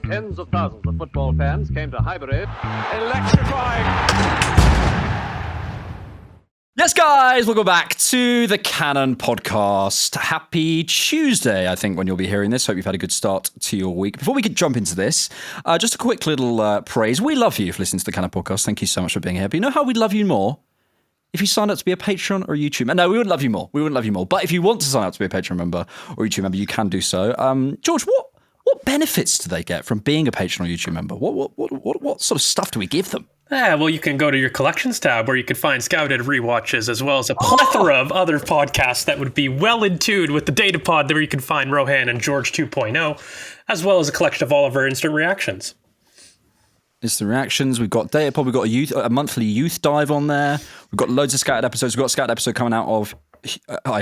Tens of thousands of football fans came to Highbury. Electrifying. Yes, guys, welcome back to the Cannon Podcast. Happy Tuesday, I think, when you'll be hearing this. Hope you've had a good start to your week. Before we could jump into this, just a quick little praise. We love you for listening to the Cannon Podcast. Thank you so much for being here. But you know how we'd love you more? If you sign up to be a Patreon or a YouTube member. No, we wouldn't love you more. We wouldn't love you more. But if you want to sign up to be a Patreon member or YouTube member, you can do so. George, what benefits do they get from being a Patreon or YouTube member? What sort of stuff do we give them? Yeah, well, you can go to your collections tab where you can find scouted rewatches as well as a plethora of other podcasts that would be well in tune with the data pod where you can find Rohan and George 2.0, as well as a collection of all of our instant reactions. Instant reactions. We've got data pod. We've got a monthly youth dive on there. We've got loads of scouted episodes. We've got a scouted episode coming out of a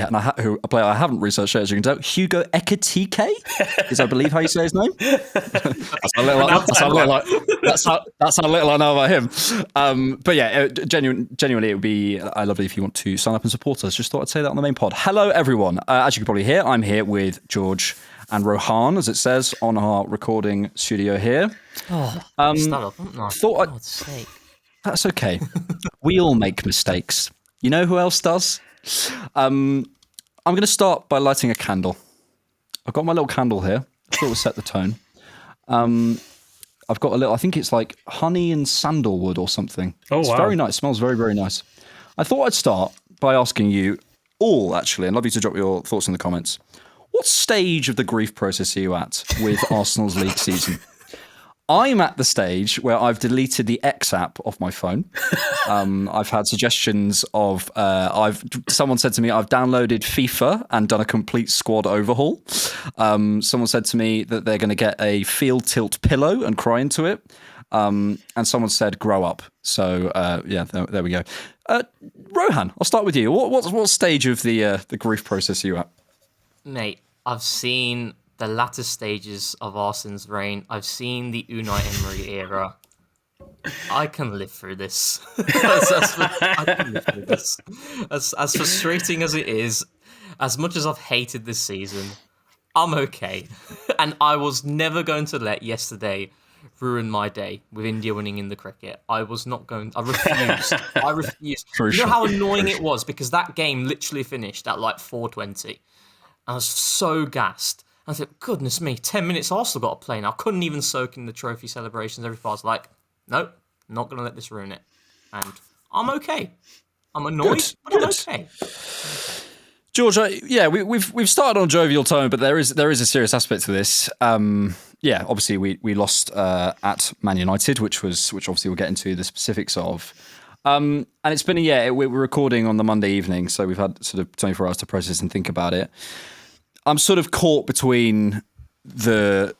player I haven't researched yet, as you can tell, Hugo Ekitike, is I believe how you say his name. That's how little I know about him. But yeah, genuinely, it would be lovely if you want to sign up and support us. Just thought I'd say that on the main pod. Hello, everyone. As you can probably hear, I'm here with George and Rohan, as it says on our recording studio here. That's okay. We all make mistakes. You know who else does? I'm going to start by lighting a candle. I've got my little candle here. I thought it would set the tone. I've got a little, I think it's like honey and sandalwood or something. Oh, it's wow. very nice. It smells very, very nice. I thought I'd start by asking you all, actually, and I'd love you to drop your thoughts in the comments. What stage of the grief process are you at with Arsenal's league season? I'm at the stage where I've deleted the X app off my phone. I've had suggestions of, someone said to me, I've downloaded FIFA and done a complete squad overhaul. Someone said to me that they're going to get a field tilt pillow and cry into it. And someone said, grow up. So, there we go. Rohan, I'll start with you. What stage of the grief process are you at? Mate, I've seen the latter stages of Arsene's reign. I've seen the Unai Emery era. I can live through this. I can live through this. As frustrating as it is, as much as I've hated this season, I'm okay. And I was never going to let yesterday ruin my day with India winning in the cricket. I was not going. I refused. I refused. You know how annoying it was, because that game literally finished at like 4:20. I was so gassed. I thought, goodness me, 10 minutes Arsenal got to play now. I couldn't even soak in the trophy celebrations. Everything. I was like, nope, not going to let this ruin it. And I'm okay. I'm annoyed, but I'm okay. George, we've started on jovial tone, but there is a serious aspect to this. Obviously we lost at Man United, which obviously we'll get into the specifics of. And it's been we're recording on the Monday evening, so we've had sort of 24 hours to process and think about it. I'm sort of caught between the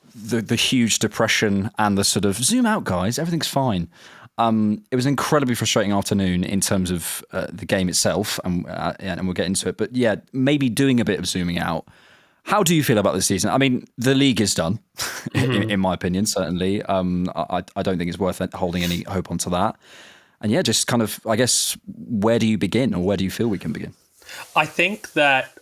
huge depression and the sort of zoom out, guys, everything's fine. It was an incredibly frustrating afternoon in terms of the game itself, and we'll get into it. But yeah, maybe doing a bit of zooming out. How do you feel about this season? I mean, the league is done, in my opinion, certainly. I don't think it's worth holding any hope onto that. And yeah, just kind of, I guess, where do you begin, or where do you feel we can begin? I think that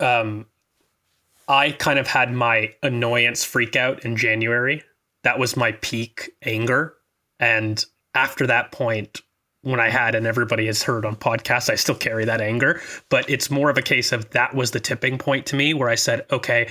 I kind of had my annoyance freak out in January. That was my peak anger. And after that point, when I had, and everybody has heard on podcasts, I still carry that anger. But it's more of a case of that was the tipping point to me where I said, okay,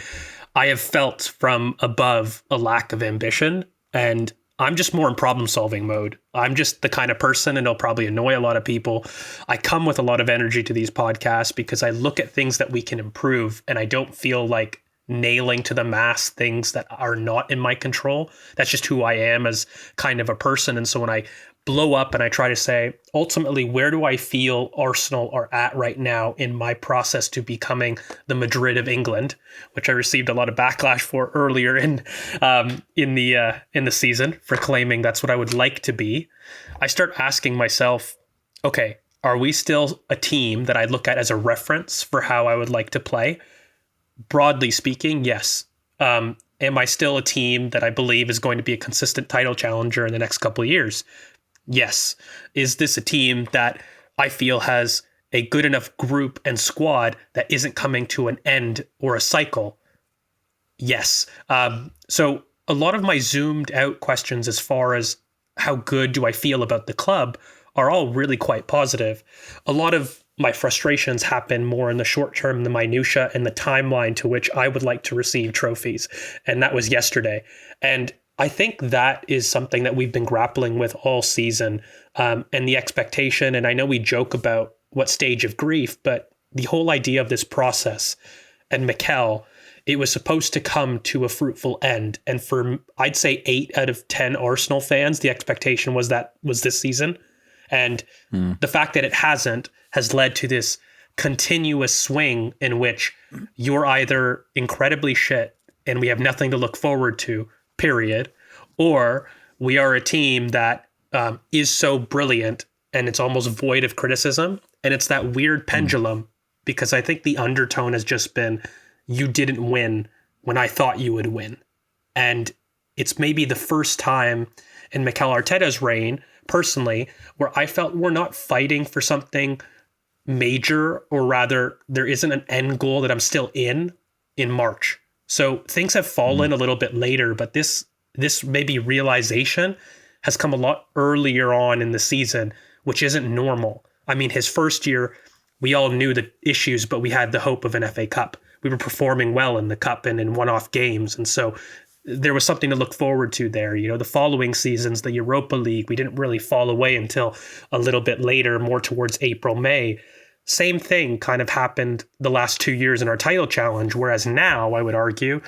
I have felt from above a lack of ambition, and I'm just more in problem solving mode. I'm just the kind of person, and it'll probably annoy a lot of people. I come with a lot of energy to these podcasts because I look at things that we can improve, and I don't feel like nailing to the mast things that are not in my control. That's just who I am as kind of a person. And so when I blow up and I try to say, ultimately, where do I feel Arsenal are at right now in my process to becoming the Madrid of England, which I received a lot of backlash for earlier in the season for claiming that's what I would like to be. I start asking myself, okay, are we still a team that I look at as a reference for how I would like to play? Broadly speaking, yes. Am I still a team that I believe is going to be a consistent title challenger in the next couple of years? Yes. Is this a team that I feel has a good enough group and squad that isn't coming to an end or a cycle? Yes. So a lot of my zoomed out questions as far as how good do I feel about the club are all really quite positive. A lot of my frustrations happen more in the short term, the minutia and the timeline to which I would like to receive trophies. And that was yesterday. And I think that is something that we've been grappling with all season, and the expectation. And I know we joke about what stage of grief, but the whole idea of this process and Mikel, it was supposed to come to a fruitful end. And for, I'd say 8 out of 10 Arsenal fans, the expectation was this season. And the fact that it hasn't has led to this continuous swing in which you're either incredibly shit and we have nothing to look forward to, period, or we are a team that is so brilliant and it's almost void of criticism. And it's that weird pendulum, because I think the undertone has just been, you didn't win when I thought you would win. And it's maybe the first time in Mikel Arteta's reign, personally, where I felt we're not fighting for something major, or rather there isn't an end goal that I'm still in March. So things have fallen a little bit later, but this maybe realization has come a lot earlier on in the season, which isn't normal. I mean, his first year, we all knew the issues, but we had the hope of an FA Cup. We were performing well in the Cup and in one-off games. And so there was something to look forward to there. You know, the following seasons, the Europa League, we didn't really fall away until a little bit later, more towards April, May. Same thing kind of happened the last 2 years in our title challenge, whereas now, I would argue,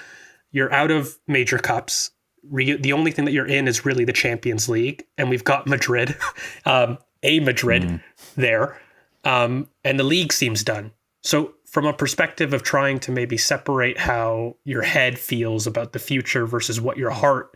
you're out of major cups. The only thing that you're in is really the Champions League, and we've got Madrid, there, and the league seems done. So from a perspective of trying to maybe separate how your head feels about the future versus what your heart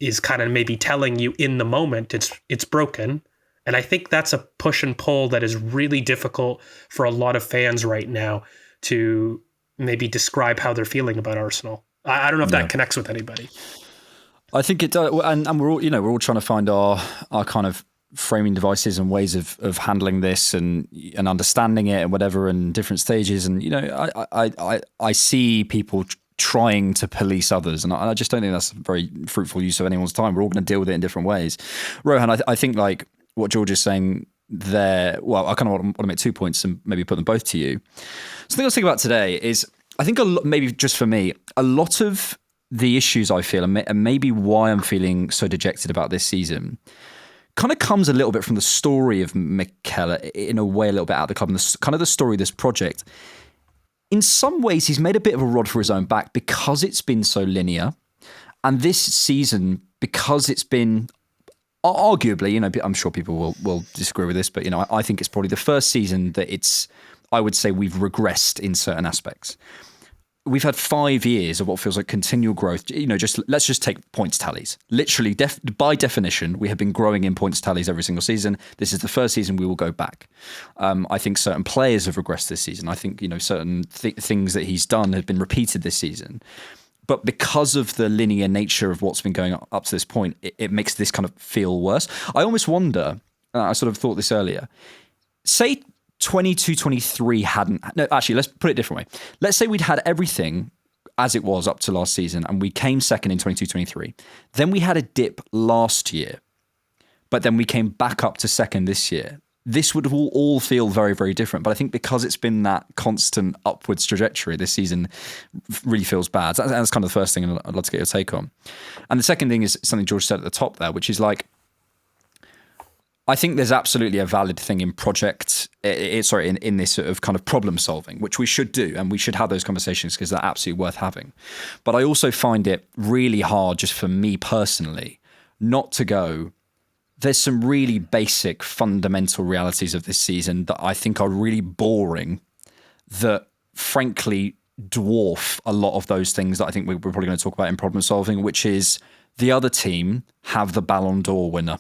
is kind of maybe telling you in the moment, it's broken. And I think that's a push and pull that is really difficult for a lot of fans right now to maybe describe how they're feeling about Arsenal. I don't know if that connects with anybody. I think it does, and we're all trying to find our kind of framing devices and ways of handling this and understanding it and whatever, and different stages. And I see people trying to police others, and I just don't think that's a very fruitful use of anyone's time. We're all going to deal with it in different ways. Rohan, I think like what George is saying there, well, I kind of want to make 2 points and maybe put them both to you. So the thing I was thinking about today is, I think maybe just for me, a lot of the issues I feel, and maybe why I'm feeling so dejected about this season, kind of comes a little bit from the story of Mikel, in a way, a little bit out of the club, and kind of the story of this project. In some ways, he's made a bit of a rod for his own back because it's been so linear. And this season, because it's been arguably, I'm sure people will disagree with this, but I think it's probably the first season that I would say we've regressed in certain aspects. We've had 5 years of what feels like continual growth. Let's just take points tallies. Literally, by definition, we have been growing in points tallies every single season. This is the first season we will go back. I think certain players have regressed this season. I think certain things that he's done have been repeated this season. But because of the linear nature of what's been going up to this point, it makes this kind of feel worse. I almost wonder, I sort of thought this earlier, say 22-23 let's put it a different way. Let's say we'd had everything as it was up to last season and we came second in 22-23. Then we had a dip last year, but then we came back up to second this year. This would all feel very, very different. But I think because it's been that constant upwards trajectory, this season really feels bad. That's kind of the first thing I'd love to get your take on. And the second thing is something George said at the top there, which is like, I think there's absolutely a valid thing in in this sort of kind of problem solving, which we should do, and we should have those conversations because they're absolutely worth having. But I also find it really hard, just for me personally, not to go, there's some really basic fundamental realities of this season that I think are really boring, that frankly dwarf a lot of those things that I think we're probably going to talk about in problem solving, which is the other team have the Ballon d'Or winner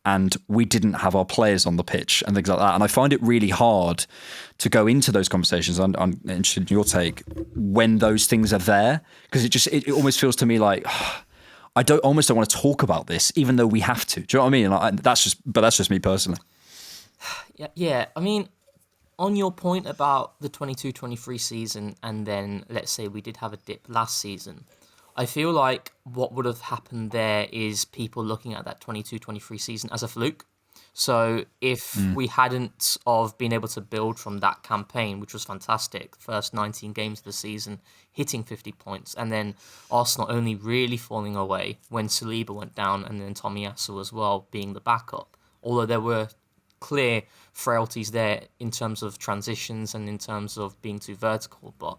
and we didn't have our players on the pitch and things like that. And I find it really hard to go into those conversations. I'm interested in your take when those things are there, because it almost feels to me like I almost don't want to talk about this, even though we have to. Do you know what I mean? That's just me personally. Yeah. I mean, on your point about the 22-23 season, and then let's say we did have a dip last season, I feel like what would have happened there is people looking at that 22-23 season as a fluke. So if we hadn't of been able to build from that campaign, which was fantastic, first 19 games of the season, hitting 50 points, and then Arsenal only really falling away when Saliba went down and then Tomiyasu as well being the backup, although there were clear frailties there in terms of transitions and in terms of being too vertical. But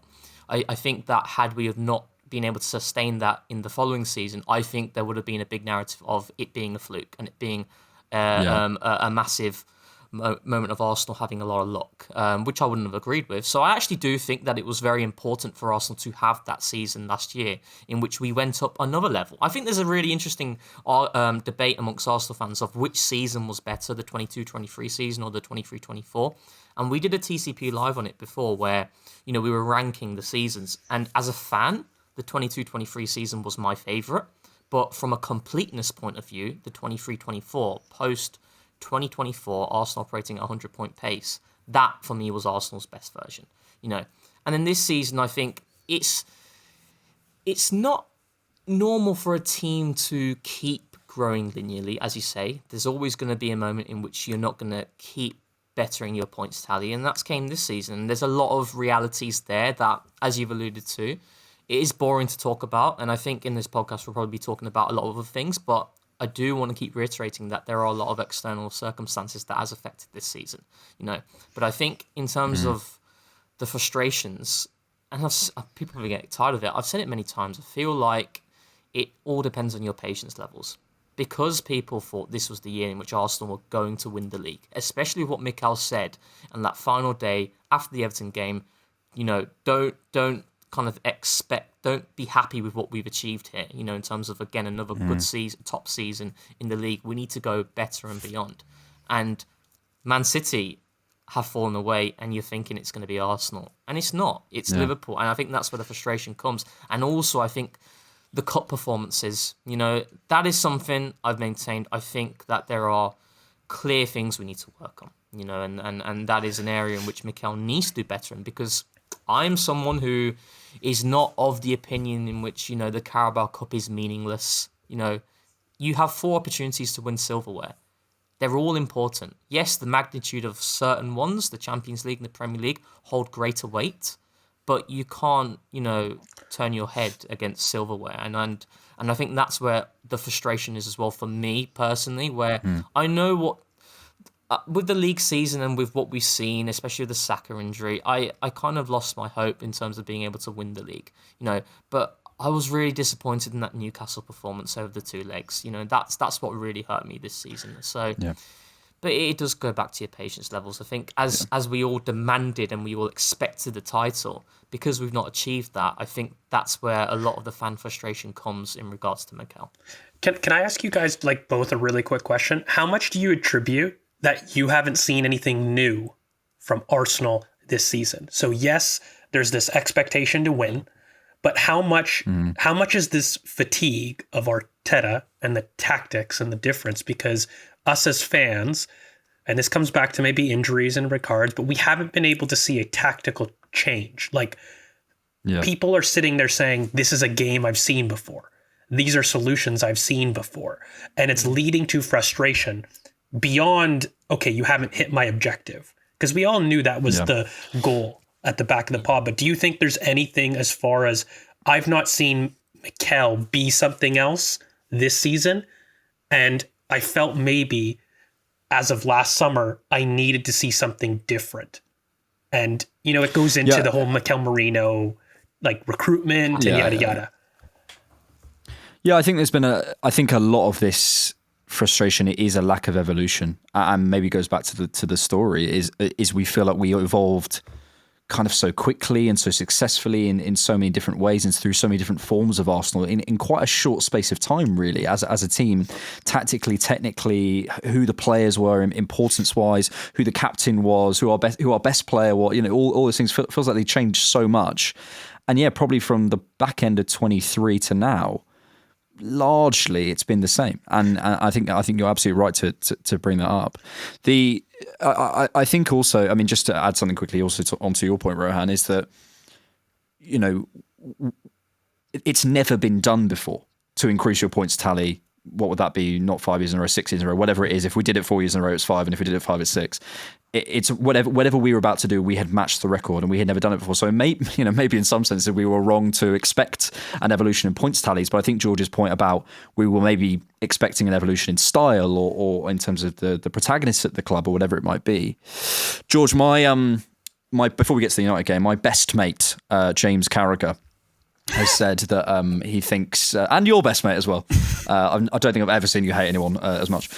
I think that had we have not been able to sustain that in the following season, I think there would have been a big narrative of it being a fluke and it being a massive moment of Arsenal having a lot of luck, which I wouldn't have agreed with. So I actually do think that it was very important for Arsenal to have that season last year in which we went up another level. I think there's a really interesting debate amongst Arsenal fans of which season was better, the 22-23 season or the 23-24. And we did a TCP live on it before where, we were ranking the seasons. And as a fan, the 22-23 season was my favourite. But from a completeness point of view, the 23-24, post 2024, Arsenal operating at 100-point pace, that for me was Arsenal's best version. And then this season, I think it's not normal for a team to keep growing linearly, as you say. There's always going to be a moment in which you're not going to keep bettering your points tally, and that's came this season. There's a lot of realities there that, as you've alluded to, it is boring to talk about, and I think in this podcast we'll probably be talking about a lot of other things, but I do want to keep reiterating that there are a lot of external circumstances that has affected this season, But I think in terms of the frustrations, and people probably get tired of it, I've said it many times, I feel like it all depends on your patience levels. Because people thought this was the year in which Arsenal were going to win the league, especially what Mikel said on that final day after the Everton game, don't kind of don't be happy with what we've achieved here, in terms of, again, another good season, top season in the league. We need to go better and beyond. And Man City have fallen away, and you're thinking it's going to be Arsenal. And it's not. It's Liverpool. And I think that's where the frustration comes. And also, I think the cup performances, that is something I've maintained. I think that there are clear things we need to work on, and that is an area in which Mikel needs to do better in, because I'm someone who is not of the opinion in which, the Carabao Cup is meaningless. You have 4 opportunities to win silverware. They're all important. Yes, the magnitude of certain ones, the Champions League and the Premier League, hold greater weight, but you can't, turn your head against silverware. And I think that's where the frustration is as well for me personally, where I know what, with the league season and with what we've seen, especially with the Saka injury, I kind of lost my hope in terms of being able to win the league, but I was really disappointed in that Newcastle performance over the 2 legs. That's what really hurt me this season. So, but it does go back to your patience levels. I think as we all demanded and we all expected the title, because we've not achieved that, I think that's where a lot of the fan frustration comes in regards to Mikel. Can I ask you guys both a really quick question? How much do you attribute that you haven't seen anything new from Arsenal this season? So yes, there's this expectation to win, but how much is this fatigue of Arteta and the tactics and the difference? Because us as fans, and this comes back to maybe injuries and regards, but we haven't been able to see a tactical change. People are sitting there saying, this is a game I've seen before. These are solutions I've seen before. And it's leading to frustration beyond, okay, you haven't hit my objective. Because we all knew that was the goal at the back of the pod. But do you think there's anything as far as, I've not seen Mikel be something else this season, and I felt maybe as of last summer, I needed to see something different. And, it goes into the whole Mikel Merino, recruitment and yada, yada. Yeah, I think there's been a lot of this frustration is a lack of evolution, and maybe goes back to the story is we feel like we evolved kind of so quickly and so successfully in so many different ways and through so many different forms of Arsenal in quite a short space of time, really, as a team, tactically, technically, who the players were, importance wise, who the captain was, who our best player was, all those things feels like they changed so much. And probably from the back end of 23 to now, largely it's been the same. And I think you're absolutely right to bring that up. I think also, just to add something quickly also onto your point, Rohan, is that, it's never been done before to increase your points tally. What would that be? Not 5 years in a row, 6 years in a row, whatever it is. If we did it 4 years in a row, it's 5, and if we did it 5, it's 6. It's whatever we were about to do, we had matched the record, and we had never done it before. So maybe in some sense we were wrong to expect an evolution in points tallies. But I think George's point about we were maybe expecting an evolution in style or in terms of the protagonists at the club or whatever it might be. George, my before we get to the United game, my best mate James Carragher has said that he thinks, and your best mate as well. I don't think I've ever seen you hate anyone as much.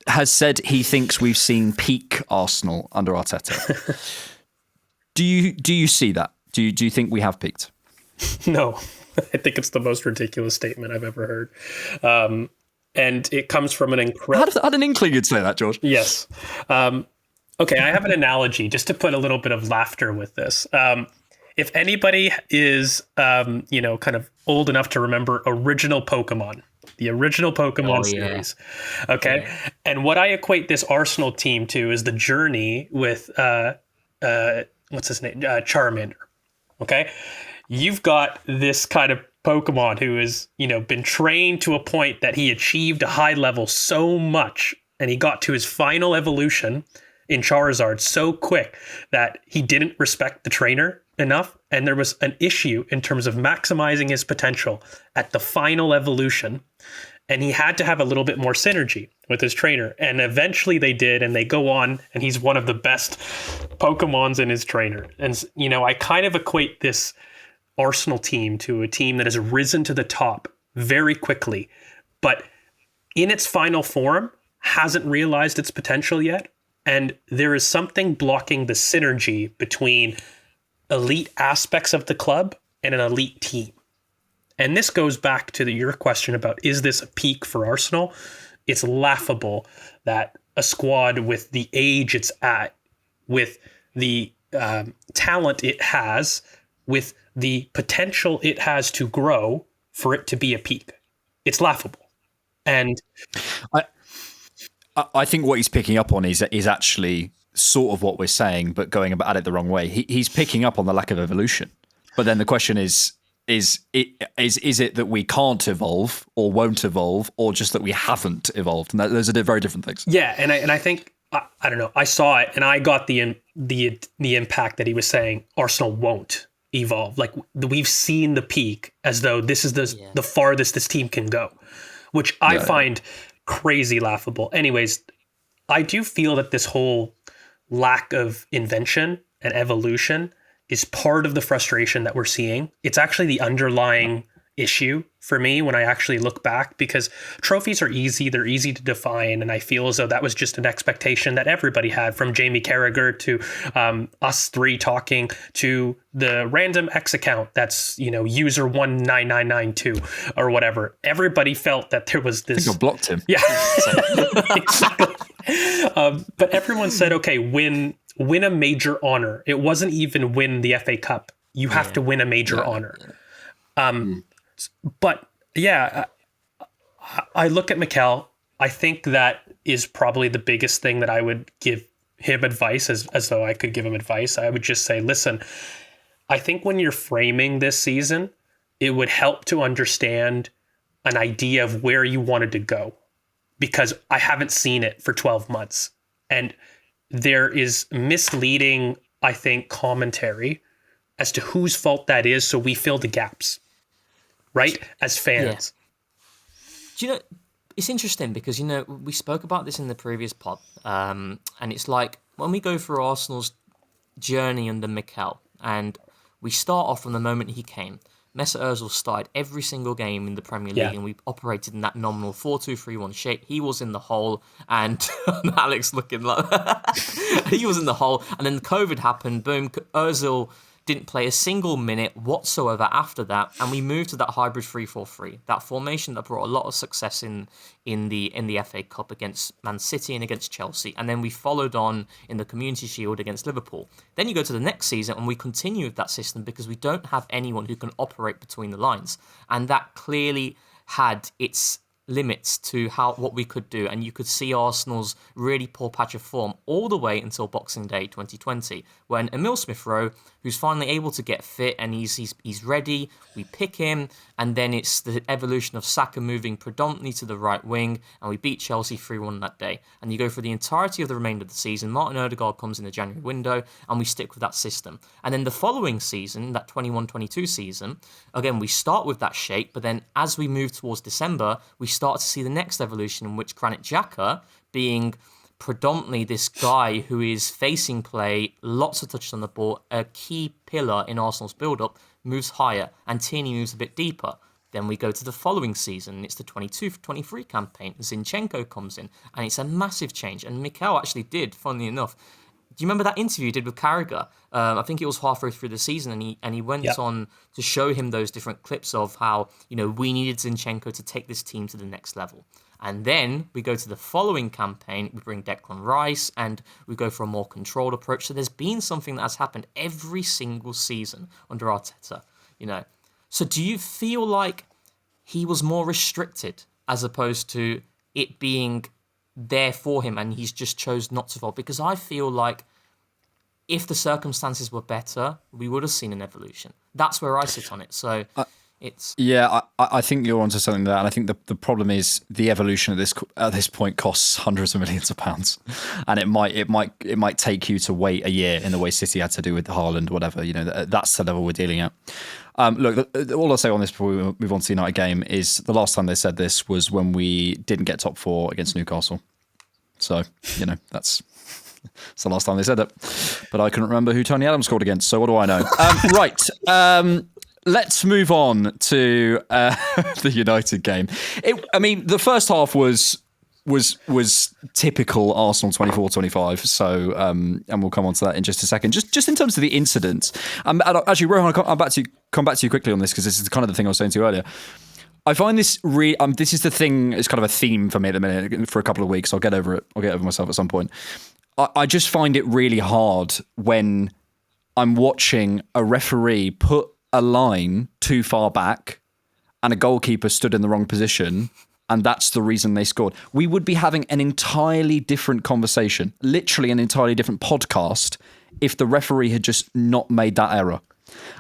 Has said he thinks we've seen peak Arsenal under Arteta. Do you see that? Do you think we have peaked? No, I think it's the most ridiculous statement I've ever heard, and it comes from an incredible. I had an inkling you'd say that, George. Yes. Okay, I have an analogy just to put a little bit of laughter with this. If anybody is, kind of old enough to remember original Pokemon, the original Pokemon series, okay? Yeah. And what I equate this Arsenal team to is the journey with, what's his name? Charmander, okay? You've got this kind of Pokemon who has, been trained to a point that he achieved a high level so much, and he got to his final evolution in Charizard so quick that he didn't respect the trainer enough, and there was an issue in terms of maximizing his potential at the final evolution, and he had to have a little bit more synergy with his trainer, and eventually they did, and they go on, and he's one of the best Pokemons in his trainer. And I kind of equate this Arsenal team to a team that has risen to the top very quickly, but in its final form hasn't realized its potential yet. And there is something blocking the synergy between elite aspects of the club and an elite team. And this goes back to your question about, is this a peak for Arsenal? It's laughable that a squad with the age it's at, with the talent it has, with the potential it has to grow, for it to be a peak. It's laughable. And I think what he's picking up on is actually sort of what we're saying, but going at it the wrong way. He's picking up on the lack of evolution. But then the question is it that we can't evolve or won't evolve, or just that we haven't evolved? And those are very different things. Yeah, and I think I don't know. I saw it and I got the impact that he was saying Arsenal won't evolve. Like, we've seen the peak, as though this is the farthest this team can go, which I find crazy laughable. Anyways, I do feel that this whole lack of invention and evolution is part of the frustration that we're seeing. It's actually the underlying issue for me when I actually look back, because trophies are easy, they're easy to define, and I feel as though that was just an expectation that everybody had, from Jamie Carragher to us three talking to the random X account that's user 19992 or whatever. Everybody felt that there was this. I think I blocked him. Yeah, exactly. But everyone said, okay, win a major honor. It wasn't even win the FA Cup. You have to win a major honor. But yeah, I look at Mikel. I think that is probably the biggest thing that I would give him advice, as though I could give him advice. I would just say, listen, I think when you're framing this season, it would help to understand an idea of where you wanted to go, because I haven't seen it for 12 months. And there is misleading, I think, commentary as to whose fault that is, so we fill the gaps. Right? As fans. Yeah. Do you know, it's interesting because, we spoke about this in the previous pod. And it's like, when we go through Arsenal's journey under Mikel, and we start off from the moment he came, Mesut Ozil started every single game in the Premier League, and we operated in that nominal 4-2-3-1 shape. He was in the hole, and Alex looking like he was in the hole. And then COVID happened. Boom, Ozil didn't play a single minute whatsoever after that, and we moved to that hybrid 3-4-3, that formation that brought a lot of success in the FA Cup against Man City and against Chelsea, and then we followed on in the Community Shield against Liverpool. Then you go to the next season and we continue with that system because we don't have anyone who can operate between the lines, and that clearly had its limits to what we could do, and you could see Arsenal's really poor patch of form all the way until Boxing Day 2020, when Emile Smith-Rowe, who's finally able to get fit and he's ready, we pick him, and then it's the evolution of Saka moving predominantly to the right wing, and we beat Chelsea 3-1 that day. And you go for the entirety of the remainder of the season. Martin Odegaard comes in the January window, and we stick with that system. And then the following season, that 21-22 season, again, we start with that shape, but then as we move towards December, we start to see the next evolution in which Granit Xhaka, being predominantly this guy who is facing play, lots of touches on the ball, a key pillar in Arsenal's build-up, moves higher, and Tierney moves a bit deeper. Then we go to the following season, it's the 22-23 campaign, Zinchenko comes in, and it's a massive change. And Mikel actually did, funnily enough, do you remember that interview he did with Carragher? I think it was halfway through the season, and he went on to show him those different clips of how, we needed Zinchenko to take this team to the next level. And then we go to the following campaign, we bring Declan Rice, and we go for a more controlled approach. So there's been something that has happened every single season under Arteta, So do you feel like he was more restricted as opposed to it being there for him and he's just chose not to fall? Because I feel like if the circumstances were better, we would have seen an evolution. That's where I sit on it. So it's... Yeah, I think you're onto something there. And I think the problem is the evolution at this point costs hundreds of millions of pounds. And it might take you to wait a year in the way City had to do with Haaland, whatever. That's the level we're dealing at. Look, all I'll say on this before we move on to the United game is the last time they said this was when we didn't get top 4 against Newcastle. So, that's the last time they said it. But I couldn't remember who Tony Adams scored against, so what do I know? Right. Let's move on to the United game. The first half was typical Arsenal 24-25. So, and we'll come on to that in just a second. Just in terms of the incidents. Actually, Rohan, I'll come back to you quickly on this because this is kind of the thing I was saying to you earlier. I find this this is the thing. It's kind of a theme for me at the minute for a couple of weeks. I'll get over it. I'll get over myself at some point. I just find it really hard when I'm watching a referee put a line too far back and a goalkeeper stood in the wrong position, and that's the reason they scored. We would be having an entirely different conversation, literally an entirely different podcast, if the referee had just not made that error.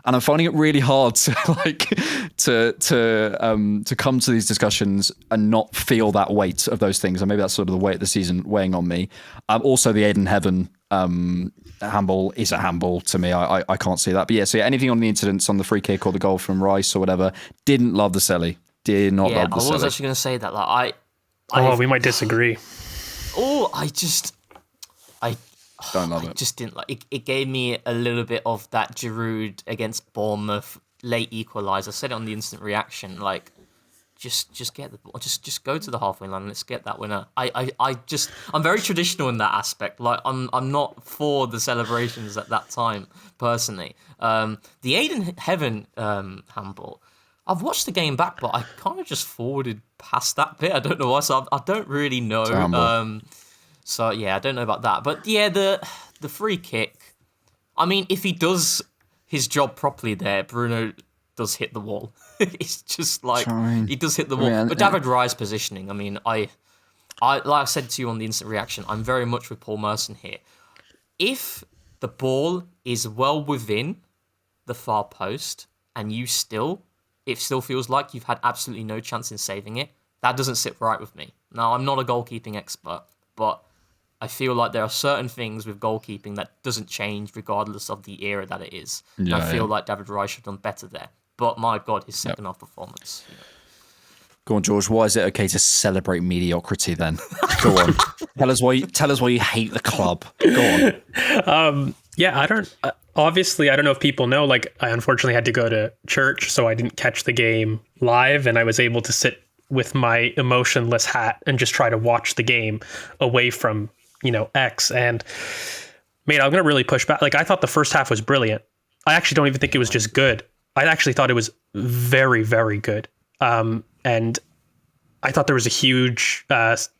And I'm finding it really hard to to come to these discussions and not feel that weight of those things. And maybe that's sort of the weight of the season weighing on me. Also, the Aiden Heaven handball is a handball to me. I can't see that. But yeah, anything on the incidents on the free kick or the goal from Rice or whatever, didn't love the Selly. Did not love the Selly. I was actually going to say that. We might disagree. I don't love it. Just didn't like it. It gave me a little bit of that Giroud against Bournemouth late equaliser. I said it on the instant reaction, like just get the ball, just go to the halfway line and let's get that winner. I'm very traditional in that aspect. Like I'm not for the celebrations at that time personally. The Aiden Heaven handball, I've watched the game back, but I kind of just forwarded past that bit. I don't know why, so I don't really know. So yeah, I don't know about that. But yeah, the free kick, I mean, if he does his job properly there, Bruno does hit the wall. It's just like he does hit the wall. But David Raya's positioning, I mean, I like I said to you on the instant reaction, I'm very much with Paul Merson here. If the ball is well within the far post and it still feels like you've had absolutely no chance in saving it, that doesn't sit right with me. Now, I'm not a goalkeeping expert, but I feel like there are certain things with goalkeeping that doesn't change regardless of the era that it is. Yeah, I feel like David Raya should have done better there. But my God, his second half performance. Go on, George. Why is it okay to celebrate mediocrity then? Go on. Tell us why you hate the club. Go on. Obviously, I don't know if people know, like, I unfortunately had to go to church, so I didn't catch the game live, and I was able to sit with my emotionless hat and just try to watch the game away from, X. And, mate, I'm going to really push back. Like, I thought the first half was brilliant. I actually don't even think it was just good. I actually thought it was very, very good. And I thought there was a huge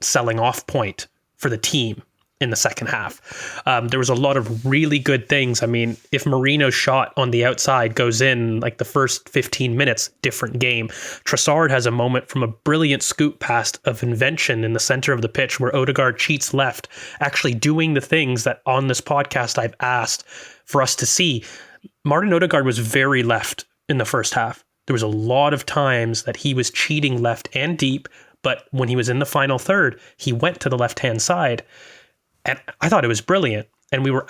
selling off point for the team in the second half. There was a lot of really good things. I mean, if Marino's shot on the outside goes in like the first 15 minutes, different game. Trossard has a moment from a brilliant scoop pass of invention in the center of the pitch where Odegaard cheats left, actually doing the things that on this podcast I've asked for us to see. Martin Odegaard was very left in the first half. There was a lot of times that he was cheating left and deep, but when he was in the final third, he went to the left-hand side. And I thought it was brilliant. And we were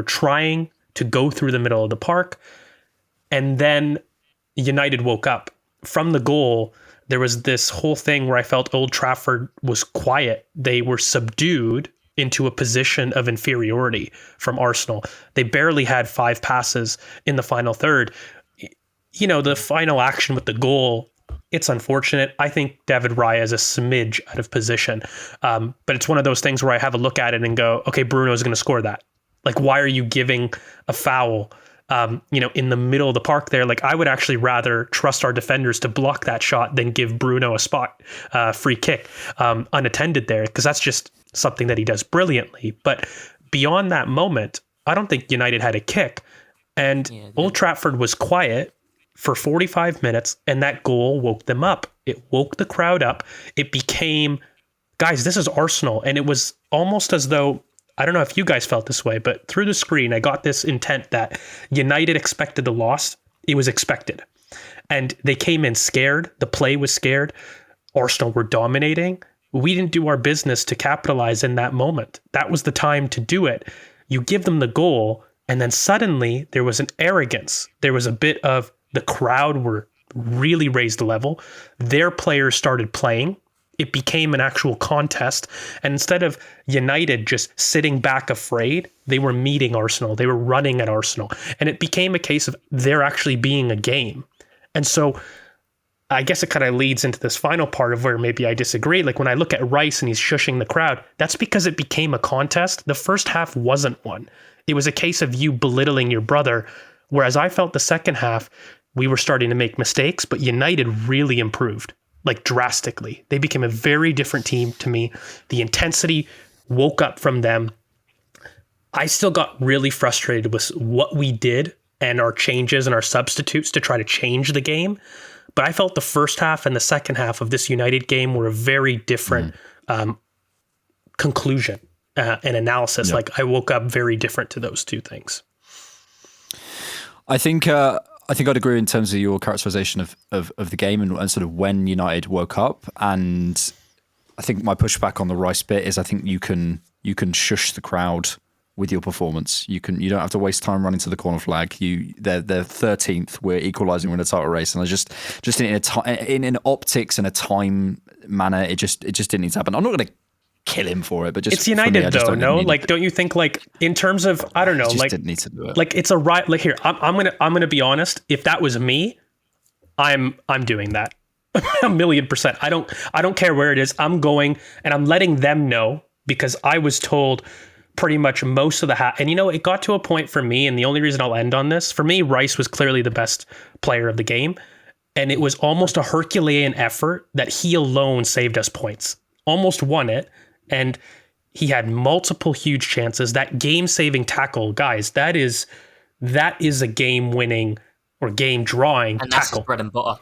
trying to go through the middle of the park. And then United woke up. From the goal, there was this whole thing where I felt Old Trafford was quiet. They were subdued into a position of inferiority from Arsenal. They barely had 5 passes in the final third. You know, the final action with the goal, it's unfortunate. I think David Raya is a smidge out of position. But it's one of those things where I have a look at it and go, okay, Bruno's going to score that. Like, why are you giving a foul, in the middle of the park there? Like, I would actually rather trust our defenders to block that shot than give Bruno a spot free kick unattended there, because that's just something that he does brilliantly. But beyond that moment, I don't think United had a kick. And Old Trafford was quiet for 45 minutes, and that goal woke them up. It woke the crowd up. It became, guys, this is Arsenal. And it was almost as though, I don't know if you guys felt this way, but through the screen, I got this intent that United expected the loss. It was expected. And they came in scared. The play was scared. Arsenal were dominating. We didn't do our business to capitalize in that moment. That was the time to do it. You give them the goal, and then suddenly there was an arrogance. There was a bit of, the crowd were really raised the level. Their players started playing. It became an actual contest. And instead of United just sitting back afraid, they were meeting Arsenal. They were running at Arsenal. And it became a case of there actually being a game. And so I guess it kind of leads into this final part of where maybe I disagree. Like when I look at Rice and he's shushing the crowd, that's because it became a contest. The first half wasn't one. It was a case of you belittling your brother. Whereas I felt the second half, we were starting to make mistakes, but United really improved, like drastically. They became a very different team to me. The intensity woke up from them. I still got really frustrated with what we did and our changes and our substitutes to try to change the game. But I felt the first half and the second half of this United game were a very different conclusion and analysis. Yep. Like I woke up very different to those two things. I think I'd agree in terms of your characterization of the game and sort of when United woke up. And I think my pushback on the Rice bit is I think you can shush the crowd with your performance. You don't have to waste time running to the corner flag. They're 13th. We're equalising. We're in a title race, and I just in an optics and a time manner, it just didn't need to happen. I'm not going to kill him for it, but just it's United though. No, like don't you think like in terms of I don't know, like didn't need to do it. Like it's a right. Like here, I'm gonna be honest. If that was me, I'm doing that 1,000,000%. I don't care where it is. I'm going and I'm letting them know because I was told pretty much most of the half. And it got to a point for me, and the only reason I'll end on this, for me, Rice was clearly the best player of the game. And it was almost a Herculean effort that he alone saved us points. Almost won it. And he had multiple huge chances. That game-saving tackle, guys, that is a game-winning or game-drawing tackle. And that's his bread and butter.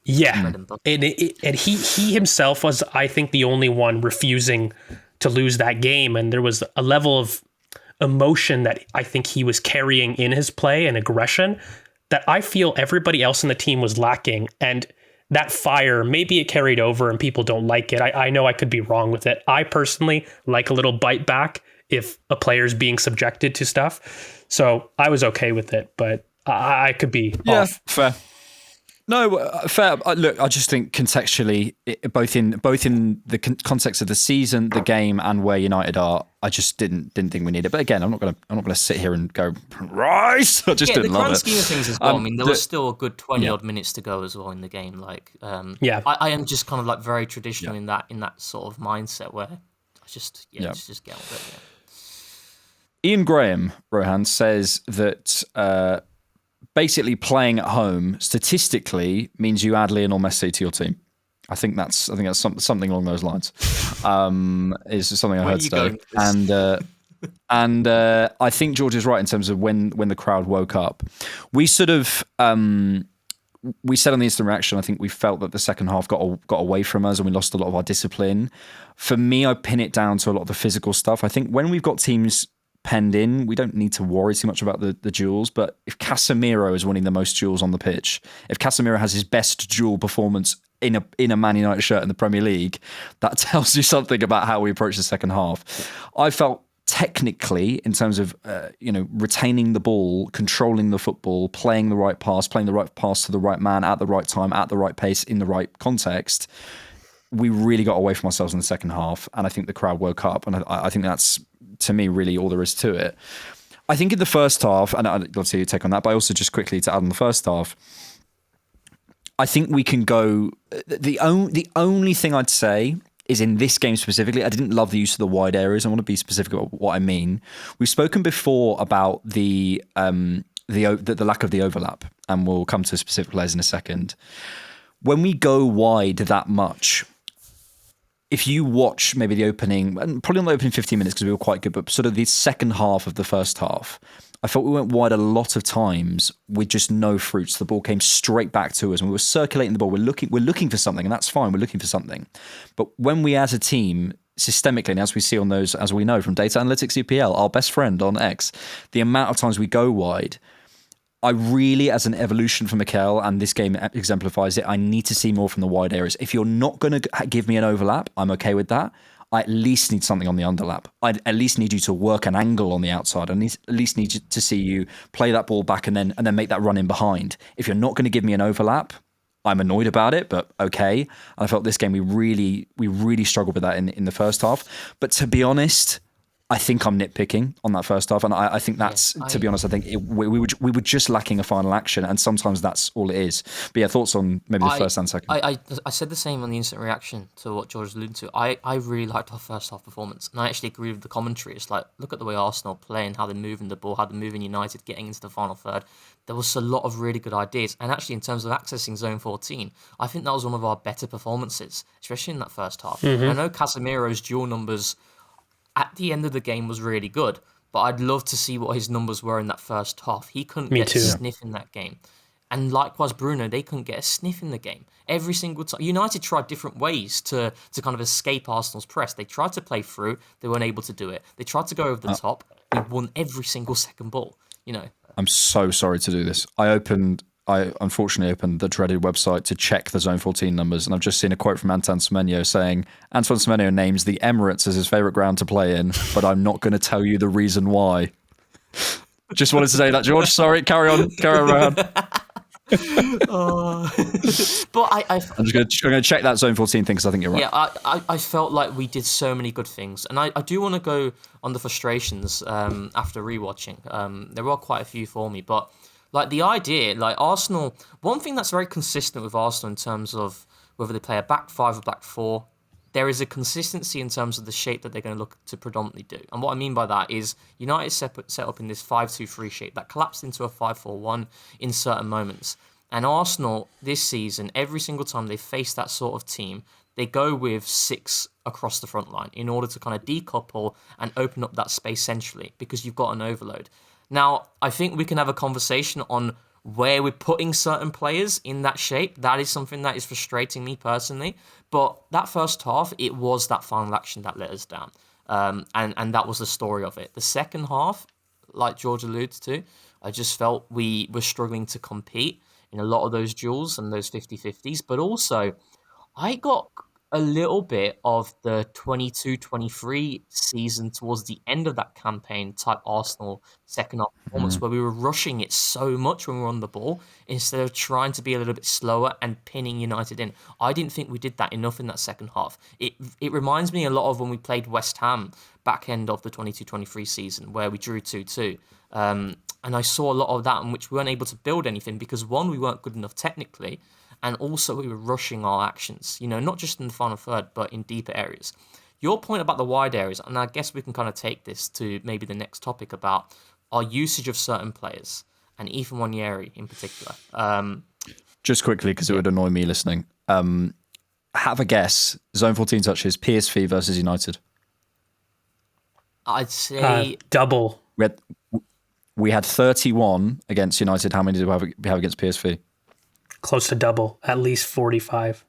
Yeah. And he himself was, I think, the only one refusing to lose that game. And there was a level of emotion that I think he was carrying in his play and aggression that I feel everybody else in the team was lacking. And that fire, maybe it carried over and people don't like it. I know I could be wrong with it. I personally like a little bite back if a player's being subjected to stuff. So I was okay with it, but I could be off. Fair. No, fair. Look, I just think contextually, both in the context of the season, the game, and where United are, I just didn't think we needed it. But again, I'm not gonna sit here and go Rice. I just didn't love it. The grand scheme of things as well. I mean, there was still a good 20 odd minutes to go as well in the game. Like, I am just kind of like very traditional in that sort of mindset where I just get on with it. Yeah. Ian Graham, Rohan, says that basically playing at home statistically means you add Lionel Messi to your team. I think that's something along those lines. Is something I Where are heard you today, going with this? and I think George is right in terms of when the crowd woke up. We sort of we said on the instant reaction, I think we felt that the second half got away from us and we lost a lot of our discipline. For me, I pin it down to a lot of the physical stuff. I think when we've got teams penned in, we don't need to worry too much about the duels. But if Casemiro is winning the most duels on the pitch, if Casemiro has his best duel performance in a Man United shirt in the Premier League, that tells you something about how we approach the second half. I felt technically, in terms of retaining the ball, controlling the football, playing the right pass to the right man at the right time, at the right pace, in the right context, we really got away from ourselves in the second half, and I think the crowd woke up, and I think that's, to me, really all there is to it. I think in the first half, and I'd love to hear your take on that, but also just quickly to add on the first half, I think we can go. The only thing I'd say is in this game specifically, I didn't love the use of the wide areas. I want to be specific about what I mean. We've spoken before about the lack of the overlap, and we'll come to specific players in a second. When we go wide that much, if you watch maybe the opening, and probably not the opening 15 minutes because we were quite good, but sort of the second half of the first half, I felt we went wide a lot of times with just no fruits. The ball came straight back to us, and we were circulating the ball. We're looking for something, and that's fine. We're looking for something. But when we, as a team, systemically, and as we see on those, as we know from Data Analytics EPL, our best friend on X, the amount of times we go wide, I really, as an evolution for Mikel, and this game exemplifies it, I need to see more from the wide areas. If you're not going to give me an overlap, I'm okay with that. I at least need something on the underlap. I at least need you to work an angle on the outside. I at least need you to see you play that ball back and then make that run in behind. If you're not going to give me an overlap, I'm annoyed about it, but okay. And I felt this game we really struggled with that in the first half. But to be honest, I think I'm nitpicking on that first half, and I think that's, to be honest, I think we were just lacking a final action, and sometimes that's all it is. But yeah, thoughts on maybe the first and second? I said the same on the instant reaction to what George alluded to. I really liked our first half performance, and I actually agree with the commentary. It's like, look at the way Arsenal play and how they're moving the ball, how they're moving United, getting into the final third. There was a lot of really good ideas, and actually in terms of accessing zone 14, I think that was one of our better performances, especially in that first half. Mm-hmm. I know Casemiro's dual numbers at the end of the game was really good, but I'd love to see what his numbers were in that first half. He couldn't get a sniff in that game. And likewise, Bruno, they couldn't get a sniff in the game. Every single time. United tried different ways to kind of escape Arsenal's press. They tried to play through. They weren't able to do it. They tried to go over the top. We won every single second ball, I'm so sorry to do this. I unfortunately opened the dreaded website to check the Zone 14 numbers, and I've just seen a quote from Antoine Semenyo saying, Antoine Semenyo names the Emirates as his favourite ground to play in, but I'm not going to tell you the reason why. Just wanted to say that, George. Sorry, carry on, Rohan. But I'm going to check that Zone 14 thing because I think you're right. Yeah, I felt like we did so many good things, and I do want to go on the frustrations after rewatching. There were quite a few for me, but like the idea, like Arsenal, one thing that's very consistent with Arsenal in terms of whether they play a back five or back four, there is a consistency in terms of the shape that they're going to look to predominantly do. And what I mean by that is United set up in this 5-2-3 shape that collapsed into a 5-4-1 in certain moments. And Arsenal this season, every single time they face that sort of team, they go with 6 across the front line in order to kind of decouple and open up that space centrally because you've got an overload. Now, I think we can have a conversation on where we're putting certain players in that shape. That is something that is frustrating me personally. But that first half, it was that final action that let us down. And that was the story of it. The second half, like George alluded to, I just felt we were struggling to compete in a lot of those duels and those 50-50s. But also, I got a little bit of the 22-23 season towards the end of that campaign type Arsenal second half performance where we were rushing it so much when we were on the ball instead of trying to be a little bit slower and pinning United in. I didn't think we did that enough in that second half. It reminds me a lot of when we played West Ham back end of the 22-23 season where we drew 2-2. And I saw a lot of that in which we weren't able to build anything because one, we weren't good enough technically, and also we were rushing our actions, not just in the final third, but in deeper areas. Your point about the wide areas, and I guess we can kind of take this to maybe the next topic about our usage of certain players, and Ethan Nwaneri in particular. Just quickly, because it would annoy me listening. have a guess. Zone 14 touches, PSV versus United. I'd say double. We had 31 against United. How many did we have against PSV? Close to double, at least 45.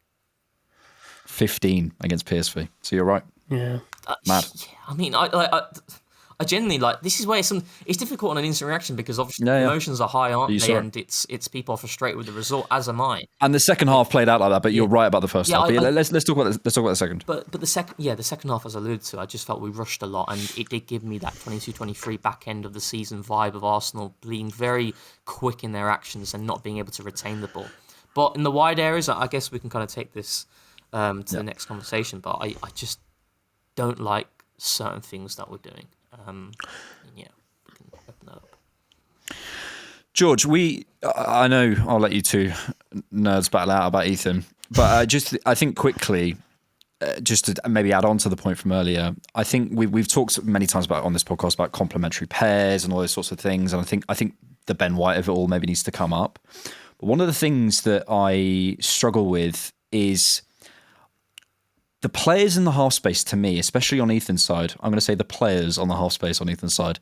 15 against PSV. So you're right. Yeah. Mad. I mean, I genuinely like. This is where it's difficult on an instant reaction because obviously emotions are high, aren't they? And it's people are frustrated with the result, as am I. And the second half played out like that, but you're right about the first half. Let's talk about the second. But the second half, as I alluded to, I just felt we rushed a lot, and it did give me that 22-23 back end of the season vibe of Arsenal being very quick in their actions and not being able to retain the ball. But in the wide areas, I guess we can kind of take this to the next conversation. But I just don't like certain things that we're doing. We can open that up. George, I know I'll let you two nerds battle out about Ethan, but I think quickly, just to maybe add on to the point from earlier, I think we've talked many times on this podcast about complementary pairs and all those sorts of things, and I think the Ben White of it all maybe needs to come up. But one of the things that I struggle with is the players in the half space, to me, especially on Ethan's side, I'm going to say the players on the half space on Ethan's side,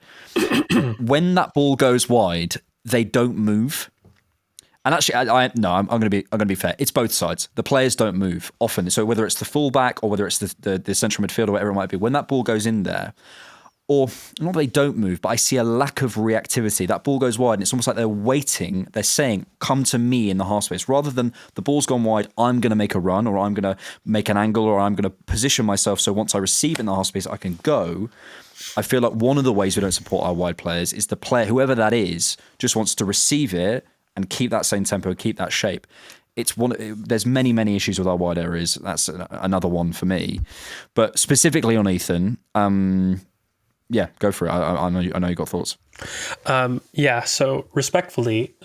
when that ball goes wide, they don't move. And actually, I'm going to be fair. It's both sides. The players don't move often. So whether it's the fullback or whether it's the central midfield or whatever it might be, when that ball goes in there, or not that they don't move, but I see a lack of reactivity. That ball goes wide and it's almost like they're waiting. They're saying, come to me in the half space. Rather than the ball's gone wide, I'm going to make a run or I'm going to make an angle or I'm going to position myself so once I receive in the half space, I can go. I feel like one of the ways we don't support our wide players is the player, whoever that is, just wants to receive it and keep that same tempo, keep that shape. There's many issues with our wide areas. That's another one for me. But specifically on Ethan, yeah, go for it. I know you got thoughts. So respectfully,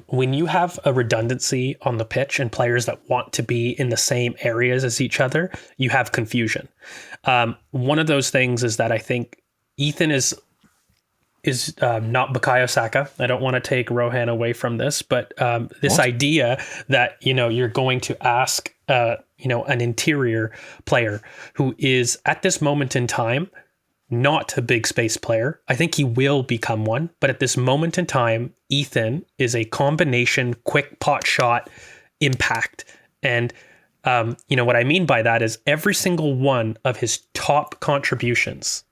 when you have a redundancy on the pitch and players that want to be in the same areas as each other, you have confusion. One of those things is that I think Ethan is not Bukayo Saka. I don't want to take Rohan away from this, but this idea that you're going to ask an interior player who is at this moment in time not a big space player. I think he will become one, but at this moment in time, Ethan is a combination quick pot shot impact. And what I mean by that is every single one of his top contributions,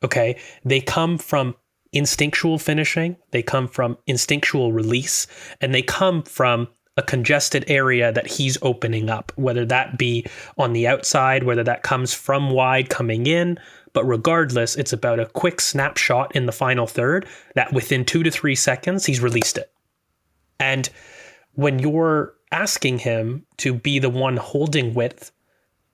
okay, they come from instinctual finishing, they come from instinctual release, and they come from a congested area that he's opening up, whether that be on the outside, whether that comes from wide coming in. But regardless, it's about a quick snapshot in the final third that within 2 to 3 seconds, he's released it. And when you're asking him to be the one holding width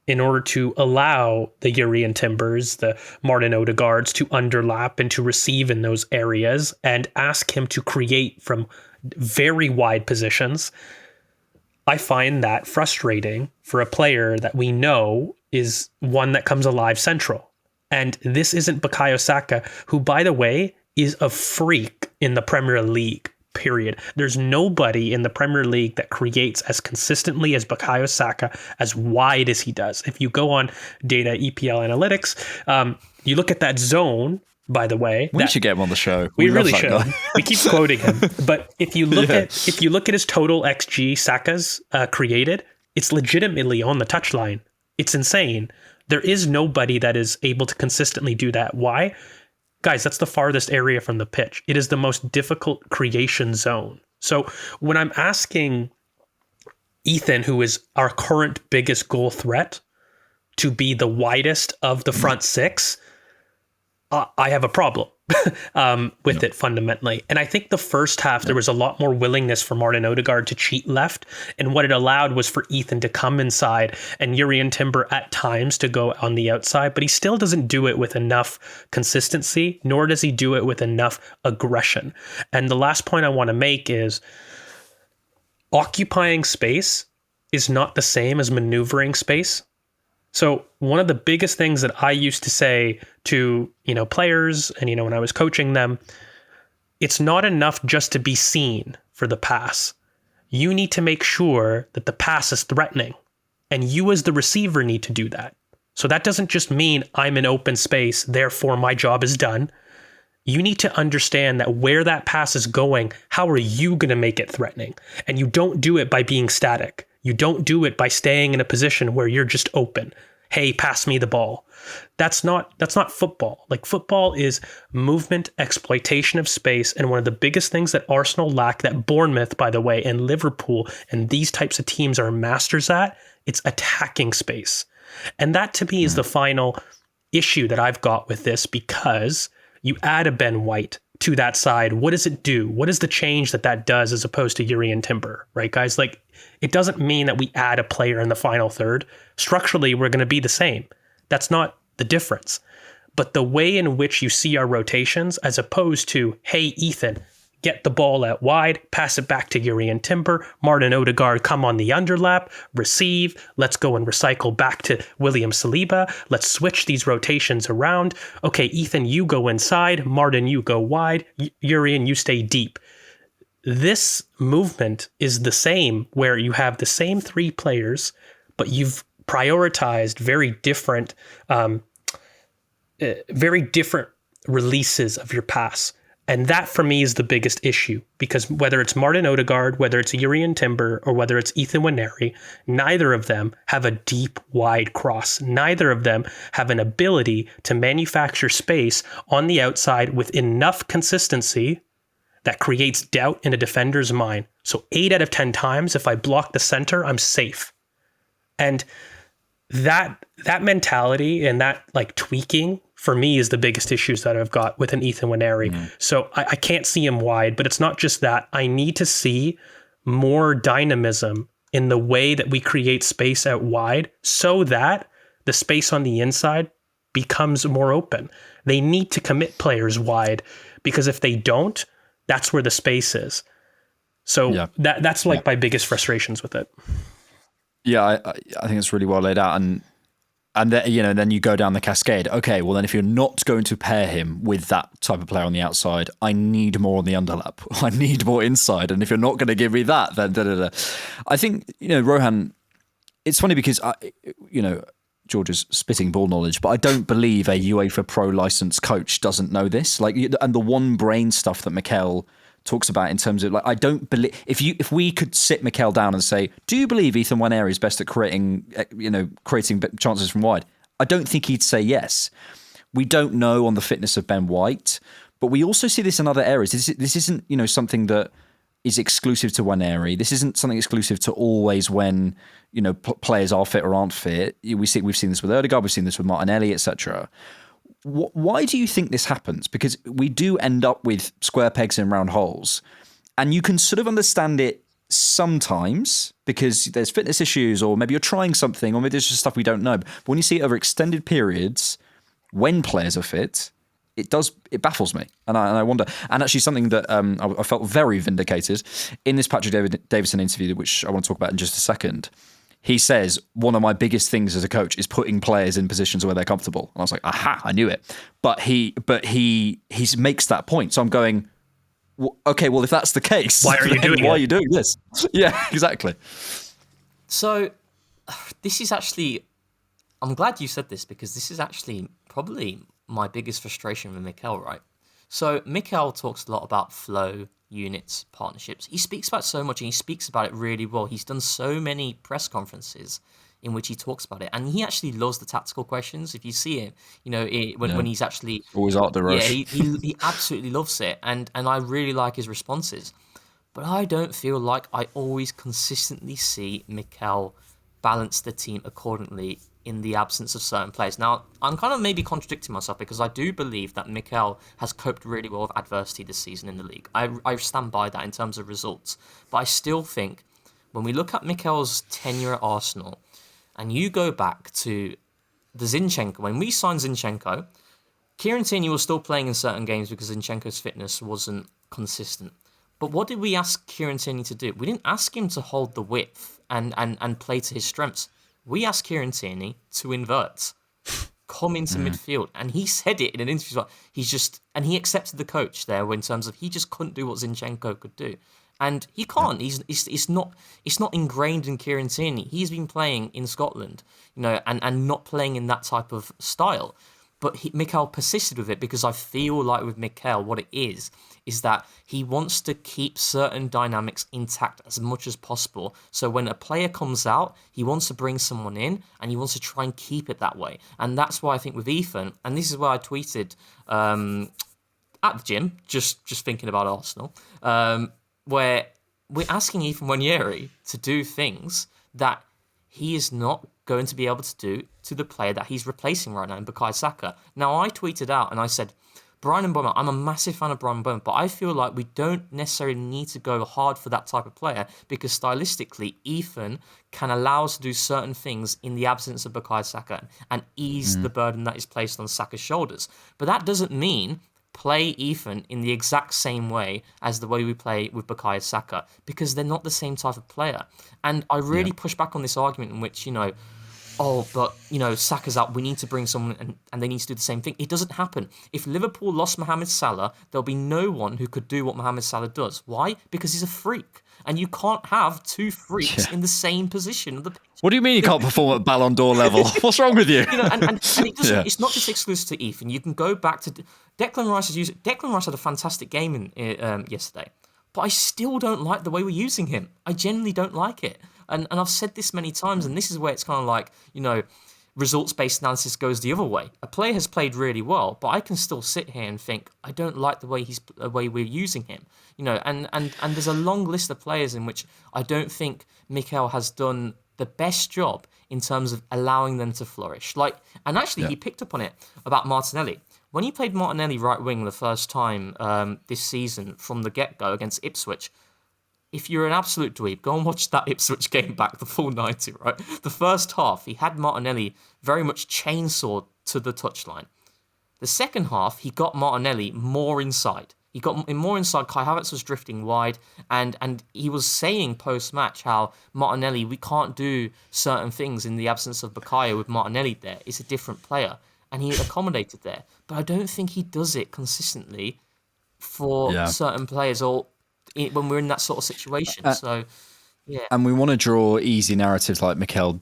in order to allow the Urian Timbers, the Martin Odegaards to underlap and to receive in those areas and ask him to create from very wide positions, I find that frustrating for a player that we know is one that comes alive central. And this isn't Bukayo Saka, who, by the way, is a freak in the Premier League, period. There's nobody in the Premier League that creates as consistently as Bukayo Saka, as wide as he does. If you go on data EPL analytics, you look at that zone, by the way. We should get him on the show. We really should. We keep quoting him. But if you look at his total XG Saka's created, it's legitimately on the touchline. It's insane. There is nobody that is able to consistently do that. Why? Guys, that's the farthest area from the pitch. It is the most difficult creation zone. So when I'm asking Ethan, who is our current biggest goal threat, to be the widest of the front six, I have a problem with it fundamentally. And I think the first half, there was a lot more willingness for Martin Odegaard to cheat left. And what it allowed was for Ethan to come inside and Urian Timber at times to go on the outside. But he still doesn't do it with enough consistency, nor does he do it with enough aggression. And the last point I want to make is occupying space is not the same as maneuvering space. So one of the biggest things that I used to say to, players and, when I was coaching them, it's not enough just to be seen for the pass. You need to make sure that the pass is threatening. And you as the receiver need to do that. So that doesn't just mean I'm in open space, therefore my job is done. You need to understand that where that pass is going, how are you going to make it threatening? And you don't do it by being static. You don't do it by staying in a position where you're just open. Hey, pass me the ball. That's not football. Like, football is movement, exploitation of space, and one of the biggest things that Arsenal lack, that Bournemouth, by the way, and Liverpool and these types of teams are masters at, it's attacking space. And that to me is the final issue that I've got with this, because you add a Ben White to that side. What does it do? What is the change that does as opposed to Yuri and Timber, right, guys? Like, it doesn't mean that we add a player in the final third. Structurally, we're going to be the same. That's not the difference. But the way in which you see our rotations, as opposed to, hey, Ethan, get the ball out wide, pass it back to Yuri and Timber, Martin Odegaard come on the underlap, receive, let's go and recycle back to William Saliba, let's switch these rotations around. Okay, Ethan, you go inside, Martin, you go wide, Yuri, and you stay deep. This movement is the same, where you have the same three players, but you've prioritized very different releases of your pass. And that for me is the biggest issue, because whether it's Martin Odegaard, whether it's Yuri and Timber, or whether it's Ethan Nwaneri, neither of them have a deep, wide cross. Neither of them have an ability to manufacture space on the outside with enough consistency that creates doubt in a defender's mind. So 8 out of 10 times, if I block the center, I'm safe. And that mentality and that like tweaking for me is the biggest issues that I've got with an Ethan Nwaneri. So I can't see him wide, but it's not just that. I need to see more dynamism in the way that we create space out wide, so that the space on the inside becomes more open. They need to commit players wide, because if they don't, that's where the space is. So that's like my biggest frustrations with it. Yeah, I think it's really well laid out, and then, then you go down the cascade. Okay, well then, if you're not going to pair him with that type of player on the outside, I need more on the underlap. I need more inside, and if you're not going to give me that, then I think Rohan. It's funny because George's spitting ball knowledge, but I don't believe a UEFA Pro licensed coach doesn't know this. Like, and the one brain stuff that Mikel talks about in terms of, like, I don't believe, if we could sit Mikel down and say, do you believe Ethan Nwaneri is best at creating chances from wide? I don't think he'd say yes. We don't know on the fitness of Ben White, but we also see this in other areas. This isn't something that is exclusive to Nwaneri. This isn't something exclusive to always when players are fit or aren't fit. We've seen this with Odegaard, we've seen this with Martinelli, etc. Why do you think this happens? Because we do end up with square pegs in round holes, and you can sort of understand it sometimes because there's fitness issues, or maybe you're trying something, or maybe there's just stuff we don't know. But when you see it over extended periods, when players are fit, it baffles me, and I wonder. And actually, something that I felt very vindicated in this Patrick Davison interview, which I want to talk about in just a second. He says, one of my biggest things as a coach is putting players in positions where they're comfortable. And I was like, aha, I knew it. But he makes that point. So I'm going, okay, well, if that's the case, why are you doing this? Yeah, exactly. So this is actually, I'm glad you said this, because this is actually probably my biggest frustration with Mikel, right? So Mikel talks a lot about flow, units, partnerships. He speaks about so much, and he speaks about it really well. He's done so many press conferences in which he talks about it, and he actually loves the tactical questions. If you see him, when he's actually always out the rush. Yeah, he absolutely loves it, and I really like his responses. But I don't feel like I always consistently see Mikel balance the team accordingly in the absence of certain players. Now, I'm kind of maybe contradicting myself, because I do believe that Mikel has coped really well with adversity this season in the league. I stand by that in terms of results. But I still think when we look at Mikel's tenure at Arsenal, and you go back to the Zinchenko, when we signed Zinchenko, Kieran Tierney was still playing in certain games because Zinchenko's fitness wasn't consistent. But what did we ask Kieran Tierney to do? We didn't ask him to hold the width and play to his strengths. We asked Kieran Tierney to invert, come into midfield, and he said it in an interview. He accepted the coach there in terms of he just couldn't do what Zinchenko could do, And he can't. It's not ingrained in Kieran Tierney. He's been playing in Scotland, and not playing in that type of style. But Mikel persisted with it because I feel like with Mikel, what it is that he wants to keep certain dynamics intact as much as possible. So when a player comes out, he wants to bring someone in and he wants to try and keep it that way. And that's why I think with Ethan, and this is why I tweeted at the gym, just thinking about Arsenal, where we're asking Ethan Nwaneri to do things that he is not going to be able to do to the player that he's replacing right now in Bukayo Saka. Now, I tweeted out and I said, Brian Mbeumo, I'm a massive fan of Brian Mbeumo, but I feel like we don't necessarily need to go hard for that type of player because stylistically, Ethan can allow us to do certain things in the absence of Bukayo Saka and ease the burden that is placed on Saka's shoulders. But that doesn't mean play Ethan in the exact same way as the way we play with Bukayo Saka because they're not the same type of player. And I really push back on this argument in which, Saka's out, we need to bring someone and they need to do the same thing. It doesn't happen. If Liverpool lost Mohamed Salah, there'll be no one who could do what Mohamed Salah does. Why? Because he's a freak. And you can't have two freaks in the same position of the pitch. What do you mean you can't perform at Ballon d'Or level? What's wrong with you? And it doesn't, it's not just exclusive to Ethan. You can go back to Declan Rice. Declan Rice had a fantastic game yesterday, but I still don't like the way we're using him. I genuinely don't like it. And I've said this many times, and this is where it's kind of like, results-based analysis goes the other way. A player has played really well, but I can still sit here and think, I don't like the way we're using him. And there's a long list of players in which I don't think Mikel has done the best job in terms of allowing them to flourish. He picked up on it about Martinelli. When he played Martinelli right wing the first time this season from the get-go against Ipswich, if you're an absolute dweeb, go and watch that Ipswich game back, the full 90, right? The first half, he had Martinelli very much chainsawed to the touchline. The second half, he got Martinelli more inside. He got him more inside. Kai Havertz was drifting wide, and he was saying post-match how Martinelli, we can't do certain things in the absence of Bukayo with Martinelli there. It's a different player, and he accommodated there. But I don't think he does it consistently for certain players or when we're in that sort of situation. And we want to draw easy narratives like Mikel,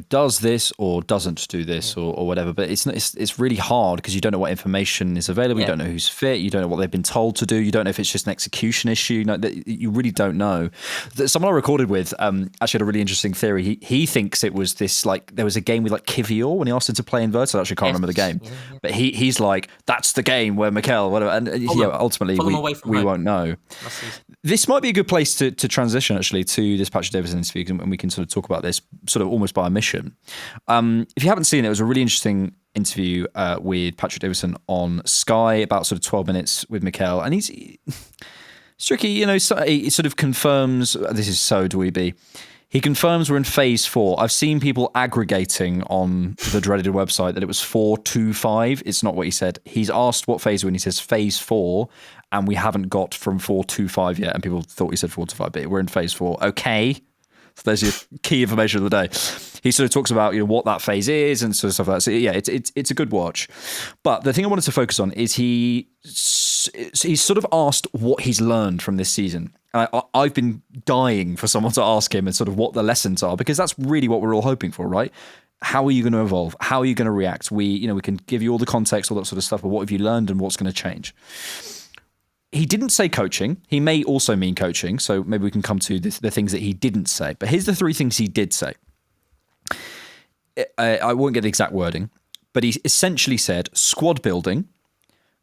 does this or doesn't do this or whatever. But it's really hard because you don't know what information is available. You don't know who's fit. You don't know what they've been told to do. You don't know if it's just an execution issue. You really don't know. Someone I recorded with actually had a really interesting theory. He thinks it was this, there was a game with Kivior when he asked him to play inverted. I actually can't remember the game. Yeah. But he's like, that's the game where Mikel, whatever. And ultimately we won't know. This might be a good place to transition actually to this Patrick Davison interview, and we can sort of talk about this sort of almost by omission. If you haven't seen it, it was a really interesting interview with Patrick Davison on Sky, about sort of 12 minutes with Mikel, and it's tricky, he sort of confirms, this is so dweeby, he confirms we're in phase 4. I've seen people aggregating on the dreaded website that it was 4-2-5. It's not what he said. He's asked what phase we're in. He says phase 4, and we haven't got from 4-2-5 yet. And people thought he said 4-5, but we're in phase 4. Okay. So there's your key information of the day. He sort of talks about what that phase is and sort of stuff like that. So yeah, it's a good watch. But the thing I wanted to focus on is he's sort of asked what he's learned from this season. I've been dying for someone to ask him and sort of what the lessons are, because that's really what we're all hoping for, right? How are you going to evolve? How are you going to react? We can give you all the context, all that sort of stuff, but what have you learned and what's going to change? He didn't say coaching. He may also mean coaching, so maybe we can come to the things that he didn't say. But here's the 3 things he did say. I won't get the exact wording, but he essentially said squad building,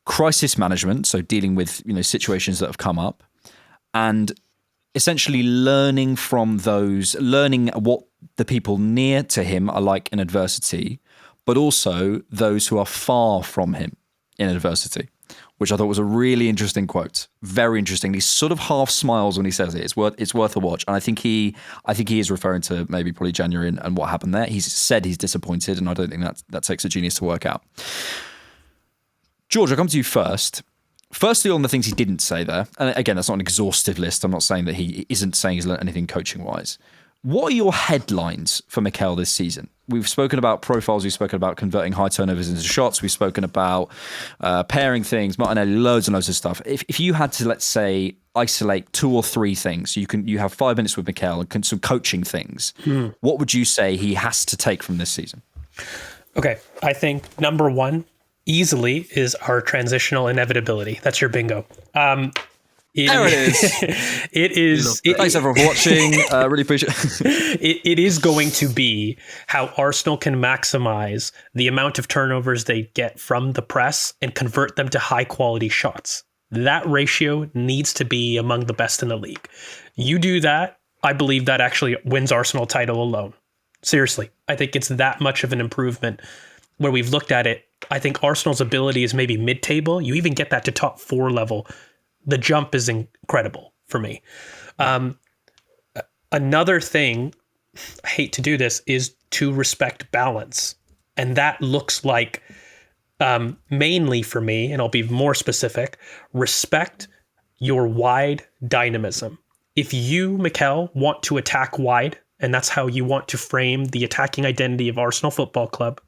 crisis management, so dealing with situations that have come up, and essentially learning from those, learning what the people near to him are like in adversity, but also those who are far from him in adversity, which I thought was a really interesting quote. Very interesting. He sort of half smiles when he says it. It's worth a watch. And I think he is referring to maybe probably January and what happened there. He's said he's disappointed, and I don't think that takes a genius to work out. George, I'll come to you first. Firstly, on the things he didn't say there, and again, that's not an exhaustive list. I'm not saying that he isn't saying he's learned anything coaching-wise. What are your headlines for Mikel this season? We've spoken about profiles. We've spoken about converting high turnovers into shots. We've spoken about pairing things, Martinelli, loads and loads of stuff. If you had to, let's say, isolate 2 or 3 things, you have 5 minutes with Mikel and some coaching things. What would you say he has to take from this season? Okay, I think number 1 easily is our transitional inevitability. That's your bingo. There it is. Thanks everyone for watching. Really appreciate it. It is going to be how Arsenal can maximize the amount of turnovers they get from the press and convert them to high quality shots. That ratio needs to be among the best in the league. You do that, I believe that actually wins Arsenal title alone. Seriously, I think it's that much of an improvement. Where we've looked at it, I think Arsenal's ability is maybe mid-table. You even get that to top 4 level. The jump is incredible for me. Another thing, I hate to do this, is to respect balance. And that looks like, mainly for me, and I'll be more specific, respect your wide dynamism. If you, Mikel, want to attack wide, and that's how you want to frame the attacking identity of Arsenal Football Club,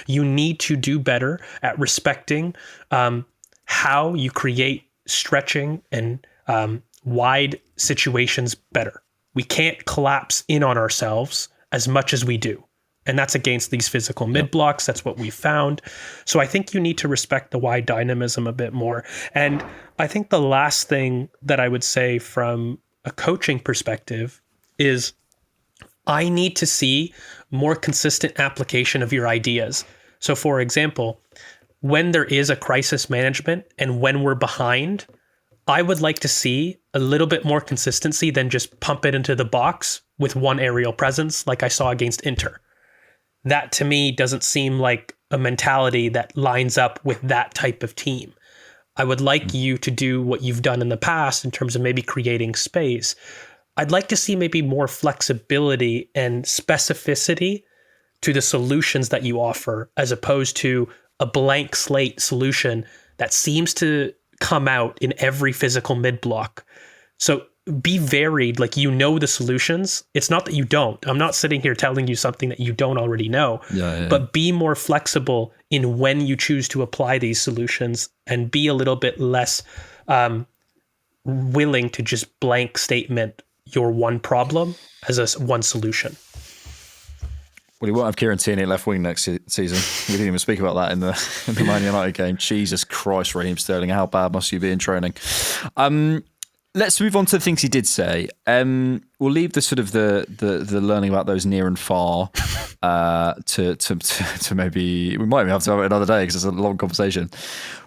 you need to do better at respecting how you create stretching and wide situations better. We can't collapse in on ourselves as much as we do. And that's against these physical mid blocks. That's what we found. So I think you need to respect the wide dynamism a bit more. And I think the last thing that I would say from a coaching perspective is I need to see more consistent application of your ideas. So for example, when there is a crisis management and when we're behind, I would like to see a little bit more consistency than just pump it into the box with one aerial presence like I saw against Inter. That to me doesn't seem like a mentality that lines up with that type of team. I would like you to do what you've done in the past in terms of maybe creating space. I'd like to see maybe more flexibility and specificity to the solutions that you offer, as opposed to a blank slate solution that seems to come out in every physical mid block. So be varied, like you know the solutions. It's not that you don't. I'm not sitting here telling you something that you don't already know. But be more flexible in when you choose to apply these solutions and be a little bit less willing to just blank statement your one problem as a one solution. Well, he won't have Kieran Tierney at left wing next season. We didn't even speak about that in the Man United game. Jesus Christ, Raheem Sterling, how bad must you be in training? Let's move on to the things he did say. We'll leave the sort of the learning about those near and far to maybe we might have to have it another day because it's a long conversation.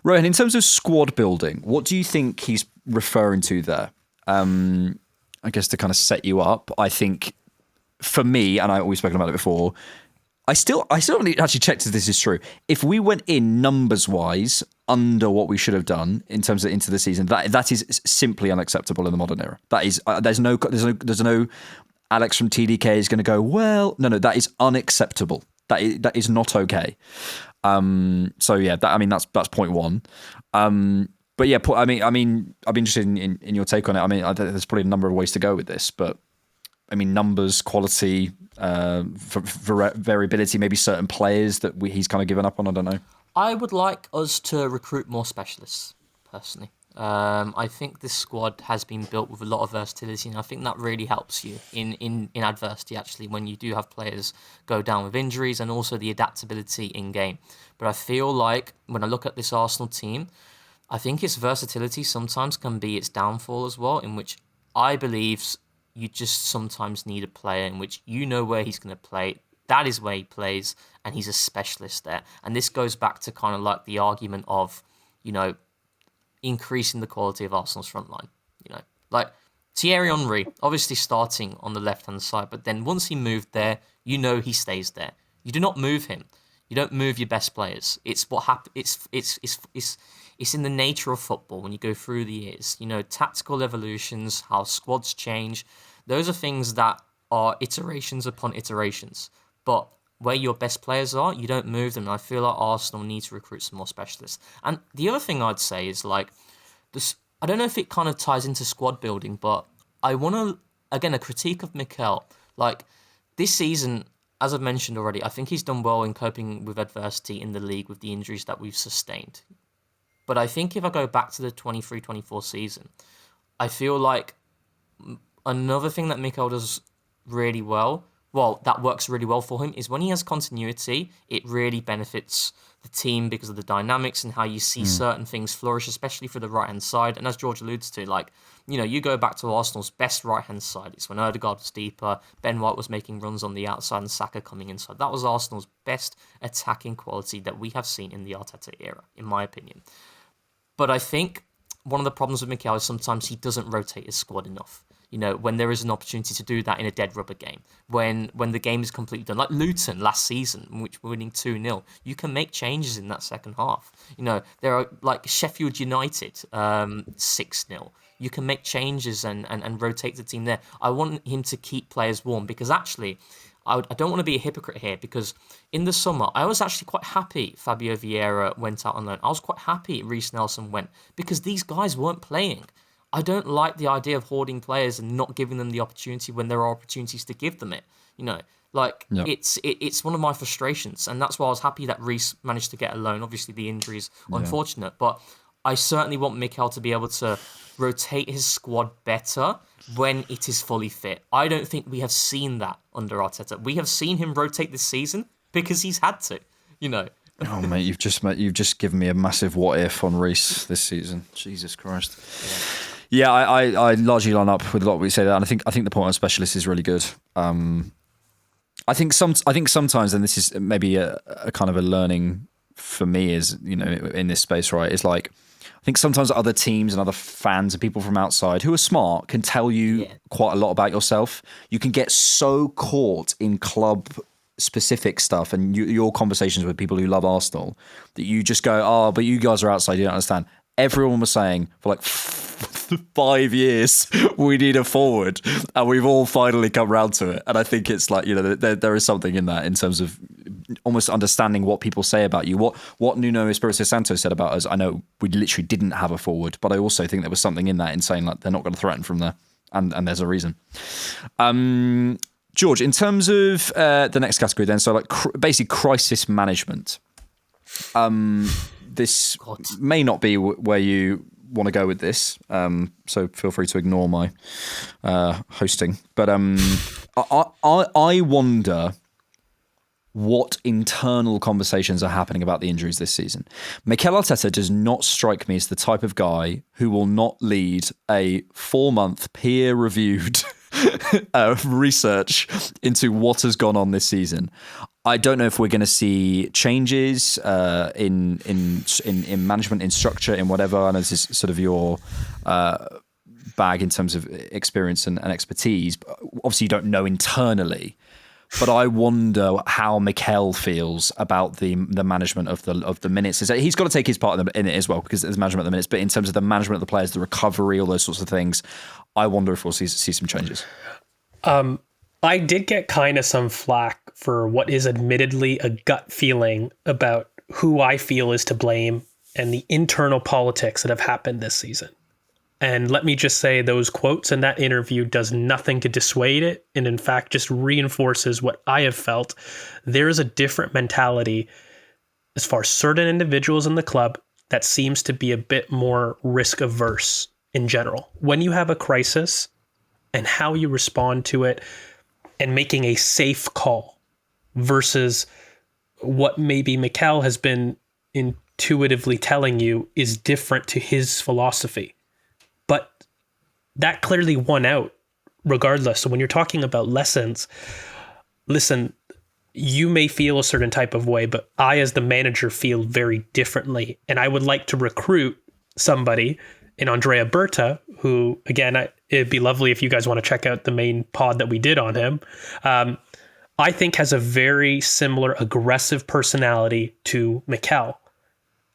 Rohan, in terms of squad building, what do you think he's referring to there? I guess to kind of set you up. I think for me, and we've spoken about it before, I still haven't actually checked if this is true. If we went in numbers wise under what we should have done in terms of into the season, that is simply unacceptable in the modern era. That is there's no Alex from TDK is going to go, well, no, that is unacceptable. That is not okay. So yeah, that's point one. But yeah, I mean, I'd be interested in your take on it. I mean, there's probably a number of ways to go with this, but I mean, numbers, quality, variability, maybe certain players that he's kind of given up on. I don't know. I would like us to recruit more specialists, personally. I think this squad has been built with a lot of versatility, and I think that really helps you in adversity, actually, when you do have players go down with injuries, and also the adaptability in-game. But I feel like when I look at this Arsenal team, I think its versatility sometimes can be its downfall as well, in which I believe you just sometimes need a player in which you know where he's going to play. That is where he plays, and he's a specialist there. And this goes back to kind of like the argument of, increasing the quality of Arsenal's front line. Like Thierry Henry, obviously starting on the left-hand side, but then once he moved there, he stays there. You do not move him. You don't move your best players. It's what happens. It's in the nature of football when you go through the years. Tactical evolutions, how squads change. Those are things that are iterations upon iterations. But where your best players are, you don't move them. And I feel like Arsenal needs to recruit some more specialists. And the other thing I'd say is this. I don't know if it kind of ties into squad building, but I want to, again, a critique of Mikel. This season, as I've mentioned already, I think he's done well in coping with adversity in the league with the injuries that we've sustained. But I think if I go back to the 23-24 season, I feel like another thing that Mikel does really well, that works really well for him, is when he has continuity, it really benefits the team because of the dynamics and how you see certain things flourish, especially for the right-hand side. And as George alludes to, like, you know, you go back to Arsenal's best right-hand side. It's when Odegaard was deeper, Ben White was making runs on the outside, and Saka coming inside. That was Arsenal's best attacking quality that we have seen in the Arteta era, in my opinion. But I think one of the problems with Mikel is sometimes he doesn't rotate his squad enough. You know, when there is an opportunity to do that in a dead rubber game, when the game is completely done, like Luton last season, in which we're winning 2-0, you can make changes in that second half. You know, there are like Sheffield United, 6-0. You can make changes and rotate the team there. I want him to keep players warm because actually, I don't want to be a hypocrite here because in the summer, I was actually quite happy Fabio Vieira went out on loan. I was quite happy Reece Nelson went because these guys weren't playing. I don't like the idea of hoarding players and not giving them the opportunity when there are opportunities to give them it. You know, like it's one of my frustrations, and that's why I was happy that Reece managed to get a loan. Obviously, the injury is unfortunate, but I certainly want Mikel to be able to rotate his squad better when it is fully fit. I don't think we have seen that under Arteta. We have seen him rotate this season because he's had to. You know. Oh mate, you've just given me a massive what if on Reece this season. Jesus Christ. Yeah, I largely line up with a lot of what you say there, and I think the point on specialist is really good. I think sometimes, and this is maybe a kind of a learning for me, is, you know, in this space, right? Is like, I think sometimes other teams and other fans and people from outside who are smart can tell you quite a lot about yourself. You can get so caught in club specific stuff and your conversations with people who love Arsenal that you just go, oh, but you guys are outside, you don't understand. Everyone was saying for like 5 years we need a forward, and we've all finally come around to it. And I think it's like, you know, there is something in that in terms of almost understanding what people say about you. What Nuno Espirito Santo said about us, I know we literally didn't have a forward, but I also think there was something in that in saying like they're not going to threaten from there, and there's a reason. George, in terms of the next category then, so like basically crisis management. This may not be where you want to go with this, so feel free to ignore my hosting. But I wonder what internal conversations are happening about the injuries this season. Mikel Arteta does not strike me as the type of guy who will not lead a 4-month peer-reviewed research into what has gone on this season. I don't know if we're going to see changes in management, in structure, in whatever. And this is sort of your bag in terms of experience and expertise. But obviously, you don't know internally. But I wonder how Mikel feels about the management of the minutes. He's got to take his part in it as well, because there's management of the minutes. But in terms of the management of the players, the recovery, all those sorts of things, I wonder if we'll see some changes. I did get kind of some flack for what is admittedly a gut feeling about who I feel is to blame and the internal politics that have happened this season. And let me just say those quotes in that interview does nothing to dissuade it, and in fact just reinforces what I have felt. There is a different mentality as far as certain individuals in the club that seems to be a bit more risk averse in general. When you have a crisis and how you respond to it and making a safe call versus what maybe Mikel has been intuitively telling you is different to his philosophy. But that clearly won out regardless. So when you're talking about lessons, listen, you may feel a certain type of way, but I, as the manager, feel very differently. And I would like to recruit somebody in Andrea Berta, who, again, it'd be lovely if you guys want to check out the main pod that we did on him. I think has a very similar aggressive personality to Mikel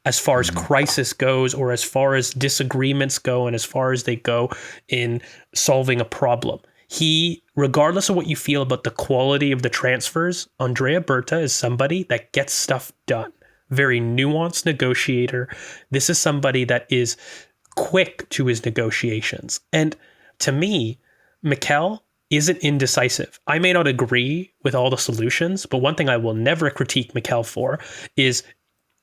as far as crisis goes, or as far as disagreements go, and as far as they go in solving a problem. He, regardless of what you feel about the quality of the transfers, Andrea Berta is somebody that gets stuff done. Very nuanced negotiator. This is somebody that is quick to his negotiations. And to me, Mikel isn't indecisive. I may not agree with all the solutions, but one thing I will never critique Mikel for is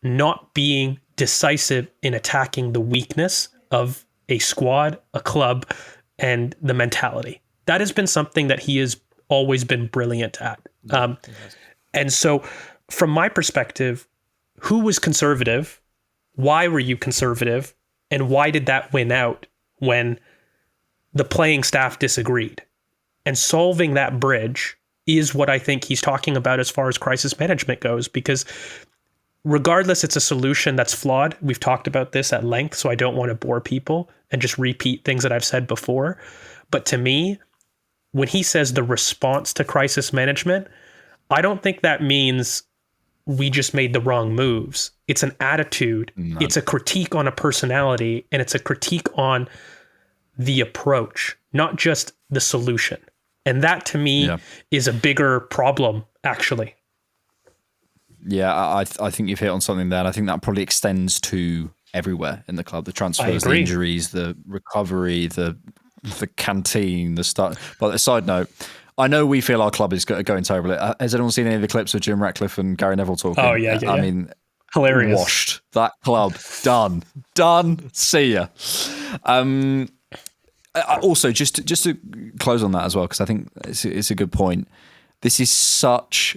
not being decisive in attacking the weakness of a squad, a club, and the mentality. That has been something that he has always been brilliant at. And so, from my perspective, who was conservative? Why were you conservative? And why did that win out when the playing staff disagreed? And solving that bridge is what I think he's talking about as far as crisis management goes, because regardless, it's a solution that's flawed. We've talked about this at length, so I don't want to bore people and just repeat things that I've said before. But to me, when he says the response to crisis management, I don't think that means we just made the wrong moves. It's an attitude. No. It's a critique on a personality, and it's a critique on the approach, not just the solution. And that, to me, is a bigger problem, actually. Yeah, I think you've hit on something there. And I think that probably extends to everywhere in the club. The transfers, the injuries, the recovery, the canteen, the start. But a side note, I know we feel our club is going terribly. Has anyone seen any of the clips of Jim Ratcliffe and Gary Neville talking? Oh, yeah. I mean, hilarious. Washed. That club. Done. See ya. Also, just to close on that as well, because I think it's a good point. This is such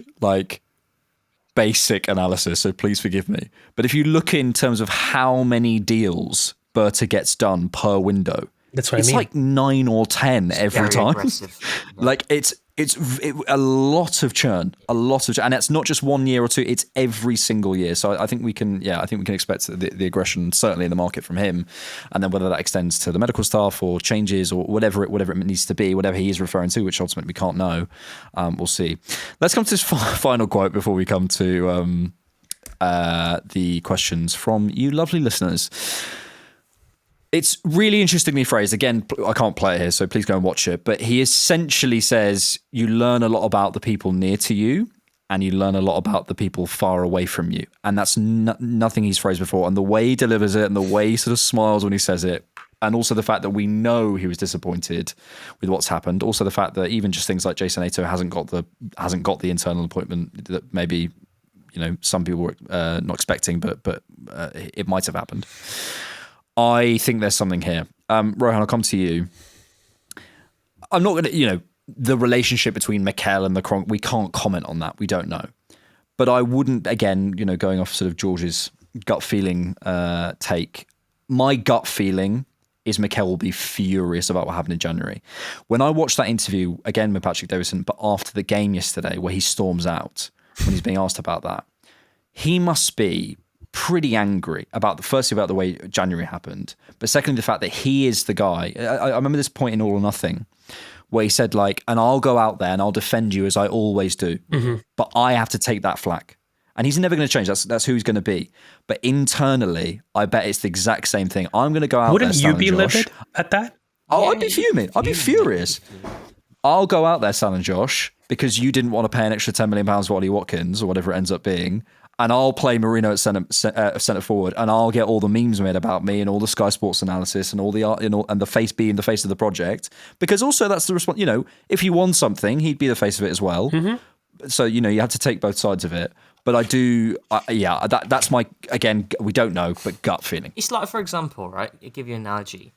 basic analysis, so please forgive me. But if you look in terms of how many deals Berta gets done per window, that's what I mean. It's like 9 or 10 every time. Yeah. It's a lot of churn, and it's not just 1 year or two; it's every single year. So I think we can expect the aggression certainly in the market from him, and then whether that extends to the medical staff or changes or whatever it needs to be, whatever he is referring to, which ultimately we can't know. We'll see. Let's come to this final quote before we come to the questions from you, lovely listeners. It's really interestingly phrased. Again, I can't play it here, so please go and watch it. But he essentially says you learn a lot about the people near to you and you learn a lot about the people far away from you. And that's nothing he's phrased before. And the way he delivers it and the way he sort of smiles when he says it, and also the fact that we know he was disappointed with what's happened. Also the fact that even just things like Jason Ato hasn't got the internal appointment that maybe some people were not expecting, but it might have happened. I think there's something here. Rohan, I'll come to you. I'm not going to, the relationship between Mikel and the we can't comment on that. We don't know. But I wouldn't, again, going off sort of George's gut feeling take, my gut feeling is Mikel will be furious about what happened in January. When I watched that interview, again with Patrick Davison, but after the game yesterday where he storms out when he's being asked about that, he must be pretty angry about the way January happened, but secondly the fact that he is the guy. I remember this point in All or Nothing where he said and I'll go out there and I'll defend you as I always do, but I have to take that flak, and he's never going to change. That's who he's going to be. But internally, I bet it's the exact same thing. I'm going to go out. Wouldn't there, you be livid at that? Oh, I'd be fuming. I'd be furious. I'll go out there, Sal and Josh, because you didn't want to pay an extra £10 million for Ollie Watkins or whatever it ends up being. And I'll play Marino at centre forward, and I'll get all the memes made about me and all the Sky Sports analysis and all the art, and the face being the face of the project. Because also that's the response. If he won something, he'd be the face of it as well. Mm-hmm. So you have to take both sides of it. But I do, that's my, again, we don't know, but gut feeling. It's like, for example, right? I'll give you an analogy.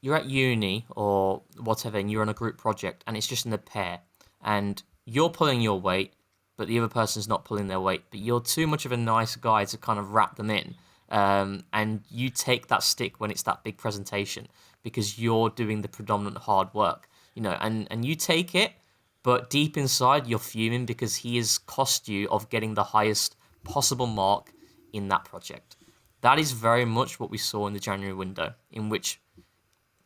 You're at uni or whatever, and you're on a group project, and it's just in a pair, and you're pulling your weight, but the other person's not pulling their weight, but you're too much of a nice guy to kind of wrap them in. And you take that stick when it's that big presentation because you're doing the predominant hard work, and you take it, but deep inside you're fuming because he has cost you of getting the highest possible mark in that project. That is very much what we saw in the January window, in which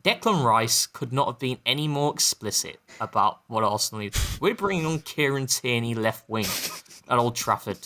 Declan Rice could not have been any more explicit about what Arsenal need. We're bringing on Kieran Tierney left wing at Old Trafford.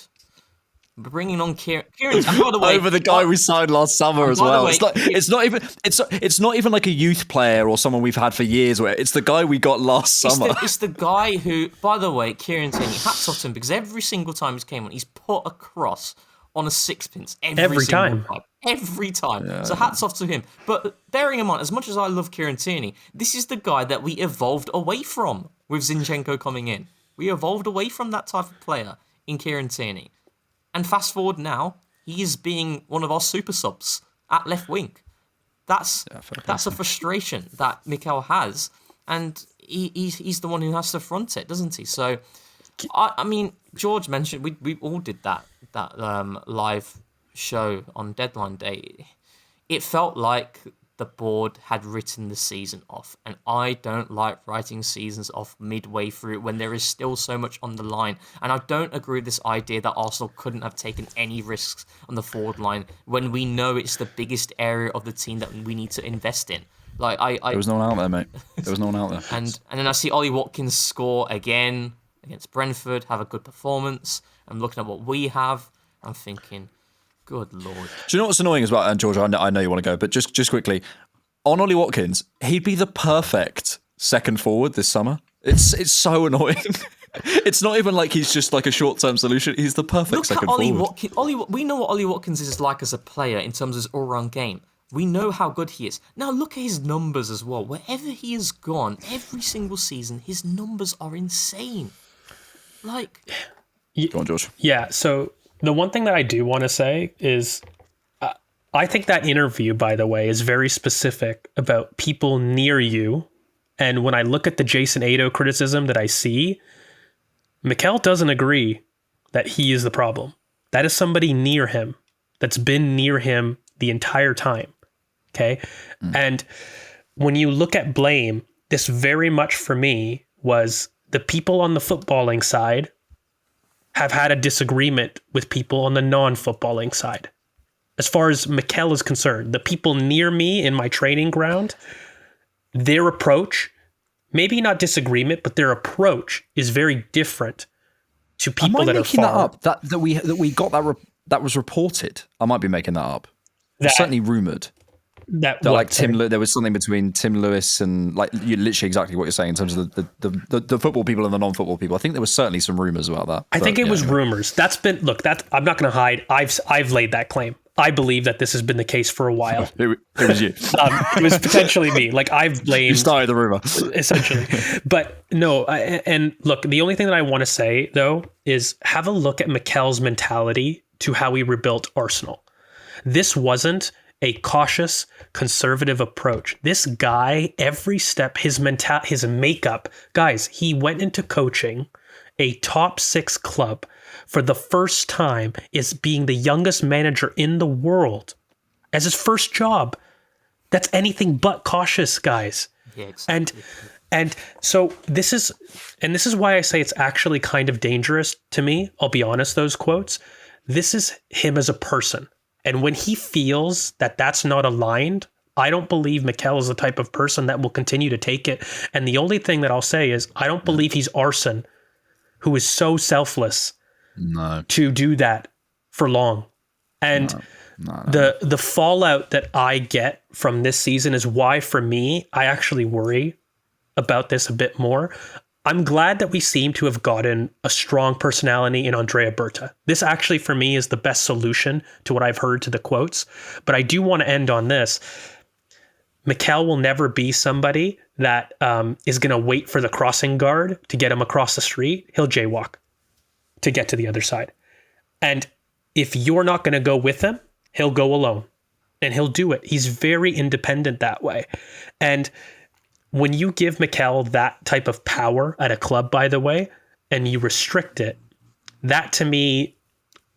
We're bringing on Kieran by the way, over the guy we signed last summer as well. Way, it's not even like a youth player or someone we've had for years. Where it's the guy we got last summer. It's the guy who, by the way, Kieran Tierney, hats off to him, because every single time he's came on, he's put a cross on a sixpence every time. Every time. Yeah. So hats off to him. But bearing in mind, as much as I love Kieran Tierney, this is the guy that we evolved away from with Zinchenko coming in. We evolved away from that type of player in Kieran Tierney. And fast forward now, he is being one of our super subs at left wing. that's a frustration that Mikel has, and he's the one who has to front it, doesn't he? So, I mean, George mentioned we all did that live show on deadline day. It felt like the board had written the season off, and I don't like writing seasons off midway through when there is still so much on the line. And I don't agree with this idea that Arsenal couldn't have taken any risks on the forward line when we know it's the biggest area of the team that we need to invest in. Like there was no one out there, mate. There was no one out there. And then I see Ollie Watkins score again against Brentford, have a good performance. I'm looking at what we have. I'm thinking, good Lord. Do you know what's annoying as well? And George, I know you want to go, but just quickly, on Ollie Watkins, he'd be the perfect second forward this summer. It's so annoying. It's not even like he's just like a short-term solution. He's the perfect second forward. We know what Ollie Watkins is like as a player in terms of his all-round game. We know how good he is. Now look at his numbers as well. Wherever he has gone, every single season, his numbers are insane. Like, go on, George. Yeah. So the one thing that I do want to say is, I think that interview, by the way, is very specific about people near you. And when I look at the Jason Ado criticism that I see, Mikel doesn't agree that he is the problem. That is somebody near him that's been near him the entire time. Okay. And when you look at blame, this very much for me was the people on the footballing side have had a disagreement with people on the non-footballing side. As far as Mikel is concerned, the people near me in my training ground, their approach, maybe not disagreement, but their approach is very different to people that are far. Am I making that up? That we got that was reported. I might be making that up. It's certainly rumored. That like there was something between Tim Lewis and like you literally exactly what you're saying in terms of the football people and the non-football people. I think there was certainly some rumors about that. I think it was rumors. That's been I'm not going to hide. I've laid that claim. I believe that this has been the case for a while. It was you. It was potentially me. Like I've blamed. You started the rumor, essentially. But no, and look, the only thing that I want to say though is have a look at Mikel's mentality to how he rebuilt Arsenal. This wasn't a cautious, conservative approach. This guy, every step, his makeup, guys, he went into coaching a top 6 club for the first time, is being the youngest manager in the world as his first job. That's anything but cautious, guys. Yeah, exactly. And so this is why I say it's actually kind of dangerous to me. I'll be honest, those quotes. This is him as a person. And when he feels that that's not aligned, I don't believe Mikel is the type of person that will continue to take it. And the only thing that I'll say is I don't believe he's Arsene, who is so selfless to do that for long. And the fallout that I get from this season is why, for me, I actually worry about this a bit more. I'm glad that we seem to have gotten a strong personality in Andrea Berta. This actually, for me, is the best solution to what I've heard to the quotes. But I do want to end on this. Mikel will never be somebody that is going to wait for the crossing guard to get him across the street. He'll jaywalk to get to the other side. And if you're not going to go with him, he'll go alone. And he'll do it. He's very independent that way. And when you give Mikel that type of power at a club, by the way, and you restrict it, that to me,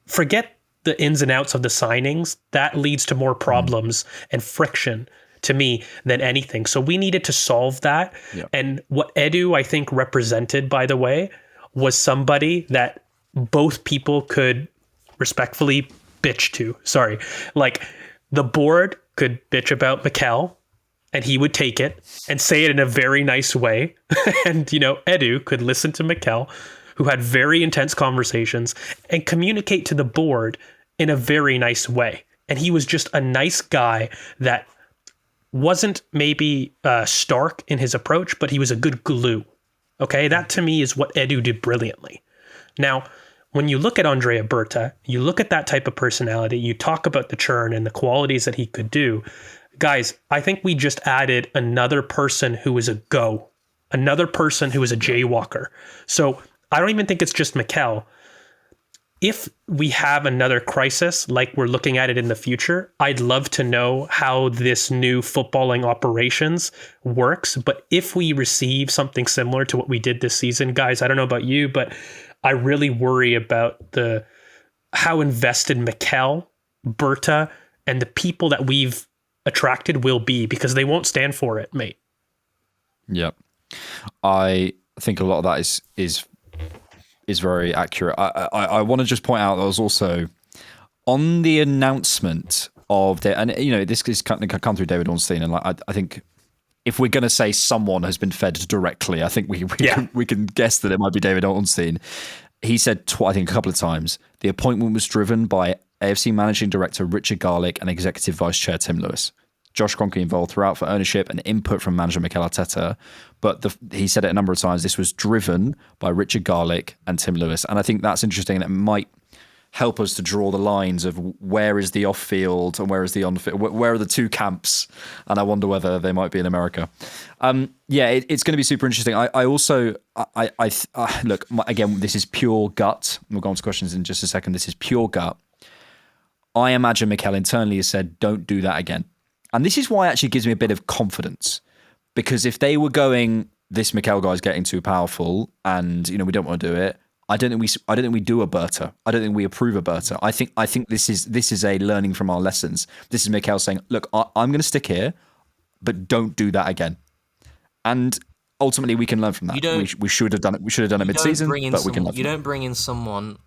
forget the ins and outs of the signings. That leads to more problems and friction to me than anything. So we needed to solve that. Yeah. And what Edu, I think, represented, by the way, was somebody that both people could respectfully bitch to. Sorry. Like the board could bitch about Mikel, and he would take it and say it in a very nice way. And, Edu could listen to Mikel, who had very intense conversations, and communicate to the board in a very nice way. And he was just a nice guy that wasn't maybe stark in his approach, but he was a good glue. Okay, that to me is what Edu did brilliantly. Now, when you look at Andrea Berta, you look at that type of personality, you talk about the churn and the qualities that he could do. Guys, I think we just added another person who is another person who is a jaywalker. So I don't even think it's just Mikel. if we have another crisis like we're looking at it in the future, I'd love to know how this new footballing operations works. But if we receive something similar to what we did this season, guys, I don't know about you, but I really worry about how invested Mikel, Berta, and the people that we've attracted will be, because they won't stand for it, mate. Yeah, I think a lot of that is very accurate. I want to just point out that was also on the announcement of and this is come through David Ornstein, and I think if we're going to say someone has been fed directly, I think we can guess that it might be David Ornstein. He said, I think a couple of times, the appointment was driven by AFC Managing Director Richard Garlick and Executive Vice Chair Tim Lewis. Josh Kroenke involved throughout for ownership and input from manager Mikel Arteta. But he said it a number of times, this was driven by Richard Garlick and Tim Lewis. And I think that's interesting. That might help us to draw the lines of where is the off-field and where is the on-field, where are the two camps? And I wonder whether they might be in America. It's going to be super interesting. I also look, again, this is pure gut. We'll go on to questions in just a second. This is pure gut. I imagine Mikel internally has said, don't do that again. And this is why it actually gives me a bit of confidence, because if they were going, this Mikel guy is getting too powerful and we don't want to do it, I don't think we do a Berta. I don't think we approve a Berta. I think this is a learning from our lessons. This is Mikel saying, look, I'm going to stick here, but don't do that again. And ultimately, we can learn from that. We should have done it. We should have done it mid-season, but we can learn. You don't bring in someone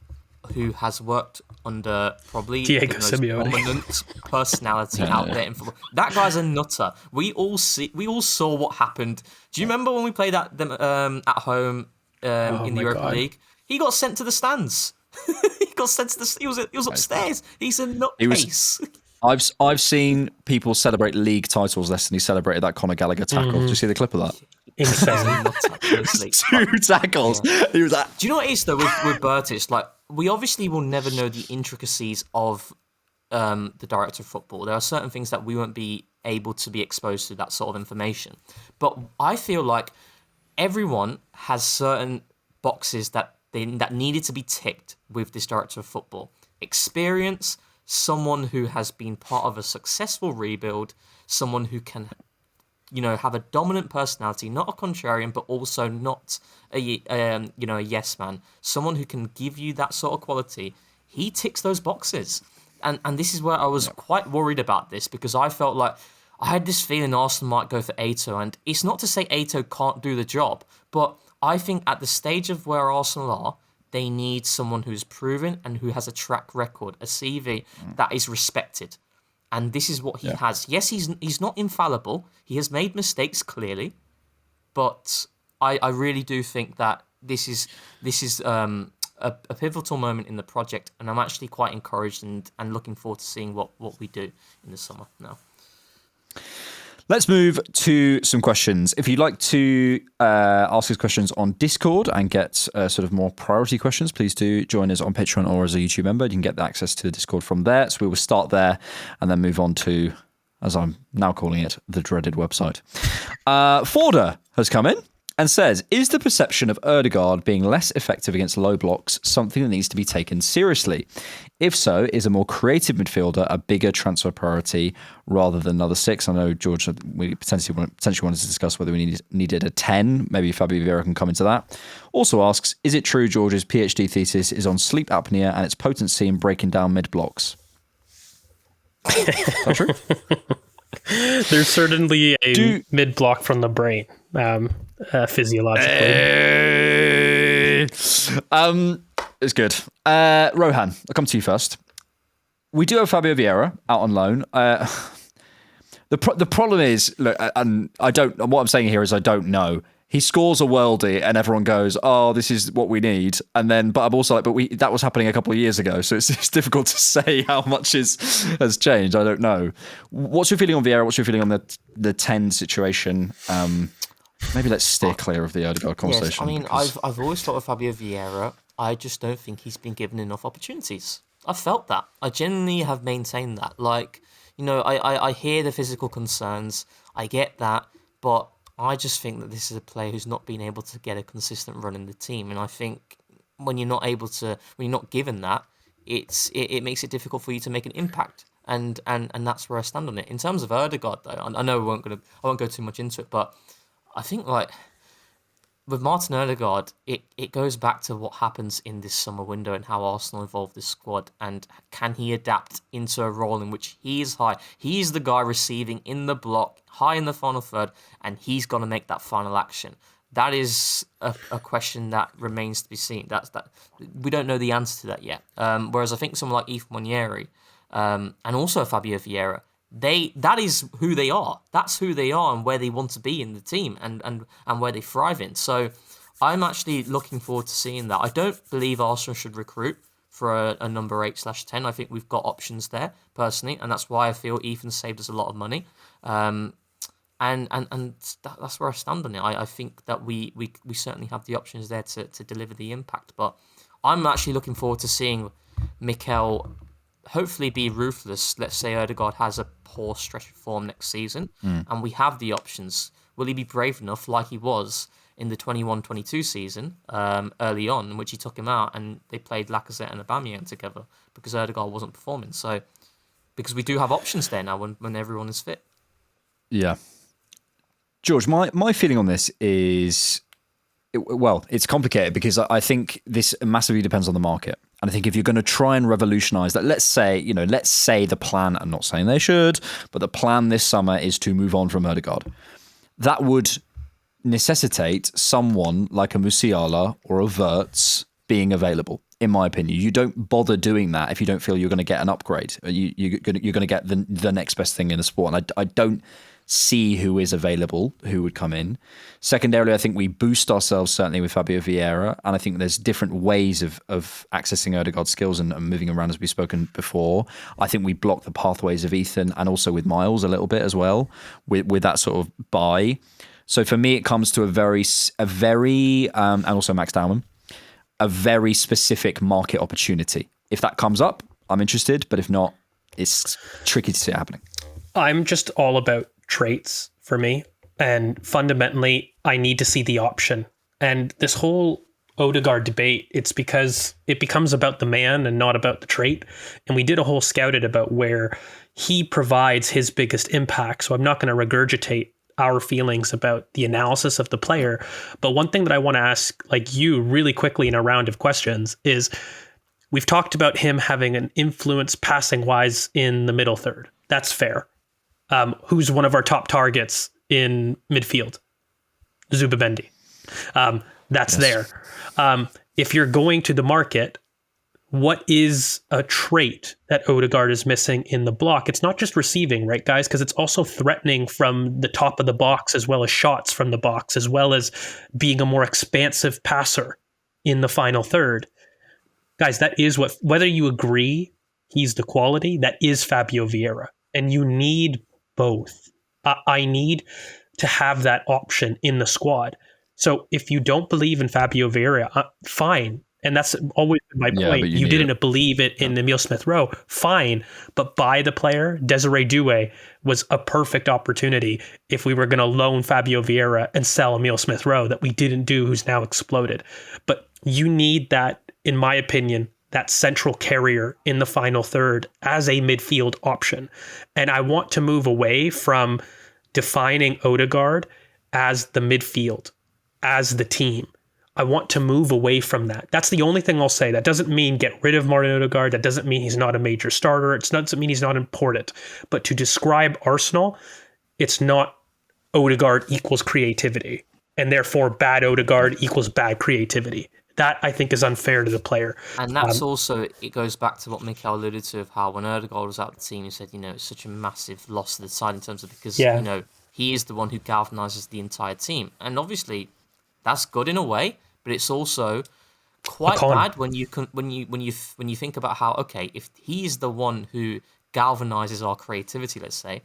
who has worked under probably Diego the most Simeone. prominent personality out there in football. That guy's a nutter. We all saw what happened. Do you remember when we played them at home in the Europa League? He got sent to the stands. He was upstairs. He's a nutcase. I've seen people celebrate league titles less than he celebrated that Conor Gallagher tackle. Did you see the clip of that? Insane. Two tackles. Yeah. He was like, do you know what it is though with Bert? It's like, we obviously will never know the intricacies of the director of football. There are certain things that we won't be able to be exposed to, that sort of information. But I feel like everyone has certain boxes that needed to be ticked with this director of football. Experience, someone who has been part of a successful rebuild, someone who can have a dominant personality, not a contrarian, but also not a yes man. Someone who can give you that sort of quality. He ticks those boxes, and this is where I was quite worried about this, because I felt like I had this feeling Arsenal might go for Ato, and it's not to say Ato can't do the job, but I think at the stage of where Arsenal are, they need someone who's proven and who has a track record, a CV that is respected. And this is what he has. Yes, he's not infallible. He has made mistakes, clearly. But I really do think that this is a pivotal moment in the project. And I'm actually quite encouraged and looking forward to seeing what we do in the summer now. Let's move to some questions. If you'd like to ask us questions on Discord and get sort of more priority questions, please do join us on Patreon or as a YouTube member. You can get access to the Discord from there. So we will start there and then move on to, as I'm now calling it, the dreaded website. Forder has come in and says, is the perception of Ødegaard being less effective against low blocks something that needs to be taken seriously? If so, is a more creative midfielder a bigger transfer priority rather than another 6? I know, George, we potentially wanted to discuss whether we needed a 10. Maybe Fabio Vieira can come into that. Also asks, is it true George's PhD thesis is on sleep apnea and its potency in breaking down mid-blocks? Is that true? There's certainly a mid-block from the brain, physiologically. It's good. Rohan, I'll come to you first. We do have Fabio Vieira out on loan. The problem is, look, and what I'm saying here is I don't know. He scores a worldie and everyone goes, oh, this is what we need. And then, but I'm also like, that was happening a couple of years ago. So it's difficult to say how much has changed. I don't know. What's your feeling on Vieira? What's your feeling on the 10 situation? Maybe let's steer clear of the Ødegaard conversation. Yes, I've always thought of Fabio Vieira. I just don't think he's been given enough opportunities. I've felt that. I genuinely have maintained that. Like, I hear the physical concerns. I get that. But I just think that this is a player who's not been able to get a consistent run in the team. And I think when you're not able to, when you're not given that, it makes it difficult for you to make an impact. And that's where I stand on it. In terms of Ødegaard, though, I know I won't go too much into it, but I think like with Martin Ødegaard, it goes back to what happens in this summer window and how Arsenal evolve this squad, and can he adapt into a role in which he is high. He's the guy receiving in the block, high in the final third, and he's going to make that final action. That is a question that remains to be seen. That we don't know the answer to that yet. Whereas I think someone like Yves Monieri, and also Fabio Vieira, that is who they are. That's who they are and where they want to be in the team and where they thrive in. So I'm actually looking forward to seeing that. I don't believe Arsenal should recruit for a number 8/10. I think we've got options there, personally, and that's why I feel Ethan saved us a lot of money. And that's where I stand on it. I think that we certainly have the options there to deliver the impact. But I'm actually looking forward to seeing Mikel hopefully be ruthless. Let's say Ødegaard has a poor stretch of form next season, and we have the options. Will he be brave enough, like he was in the 21-22 season early on, in which he took him out and they played Lacazette and Aubameyang together because Ødegaard wasn't performing? So, because we do have options there now when everyone is fit. Yeah. George, my feeling on this is, well, it's complicated because I think this massively depends on the market. And I think if you're going to try and revolutionize that, let's say the plan, I'm not saying they should, but the plan this summer is to move on from Ødegaard. That would necessitate someone like a Musiala or a Wirtz being available, in my opinion. You don't bother doing that if you don't feel you're going to get an upgrade. You're going to get the next best thing in the sport. And I don't see who is available, who would come in. Secondarily, I think we boost ourselves certainly with Fabio Vieira, and I think there's different ways of accessing Ødegaard's skills and moving around, as we've spoken before. I think we block the pathways of Ethan and also with Miles a little bit as well, with that sort of buy. So for me, it comes to a very and also Max Dowman, a very specific market opportunity. If that comes up, I'm interested, but if not, it's tricky to see it happening. I'm just all about traits for me, and fundamentally I need to see the option. And this whole Ødegaard debate, it's because it becomes about the man and not about the trait. And we did a whole scouted about where he provides his biggest impact, so I'm not going to regurgitate our feelings about the analysis of the player. But one thing that I want to ask like you really quickly in a round of questions is, we've talked about him having an influence passing wise in the middle third. That's fair. Who's one of our top targets in midfield? Zubimendi. That's there. If you're going to the market, what is a trait that Ødegaard is missing in the block? It's not just receiving, right, guys? Because it's also threatening from the top of the box, as well as shots from the box, as well as being a more expansive passer in the final third. Guys, that is what, whether you agree he's the quality, that is Fabio Vieira. And you need both. I need to have that option in the squad. So if you don't believe in Fabio Vieira, fine. And that's always my point. You didn't believe it in Emile Smith-Rowe, fine. But buy the player. Desiree Doué was a perfect opportunity if we were going to loan Fabio Vieira and sell Emile Smith-Rowe, that we didn't do, who's now exploded. But you need that, in my opinion, that central carrier in the final third as a midfield option. And I want to move away from defining Ødegaard as the midfield, as the team. I want to move away from that. That's the only thing I'll say. That doesn't mean get rid of Martin Ødegaard. That doesn't mean he's not a major starter. It doesn't mean he's not important. But to describe Arsenal, it's not Ødegaard equals creativity, and therefore bad Ødegaard equals bad creativity. That, I think, is unfair to the player. And that's also, it goes back to what Mikel alluded to, of how when Ødegaard was out of the team, he said, it's such a massive loss to the side in terms of, because, he is the one who galvanizes the entire team. And obviously, that's good in a way, but it's also quite bad when you think about how, okay, if he's the one who galvanizes our creativity, let's say,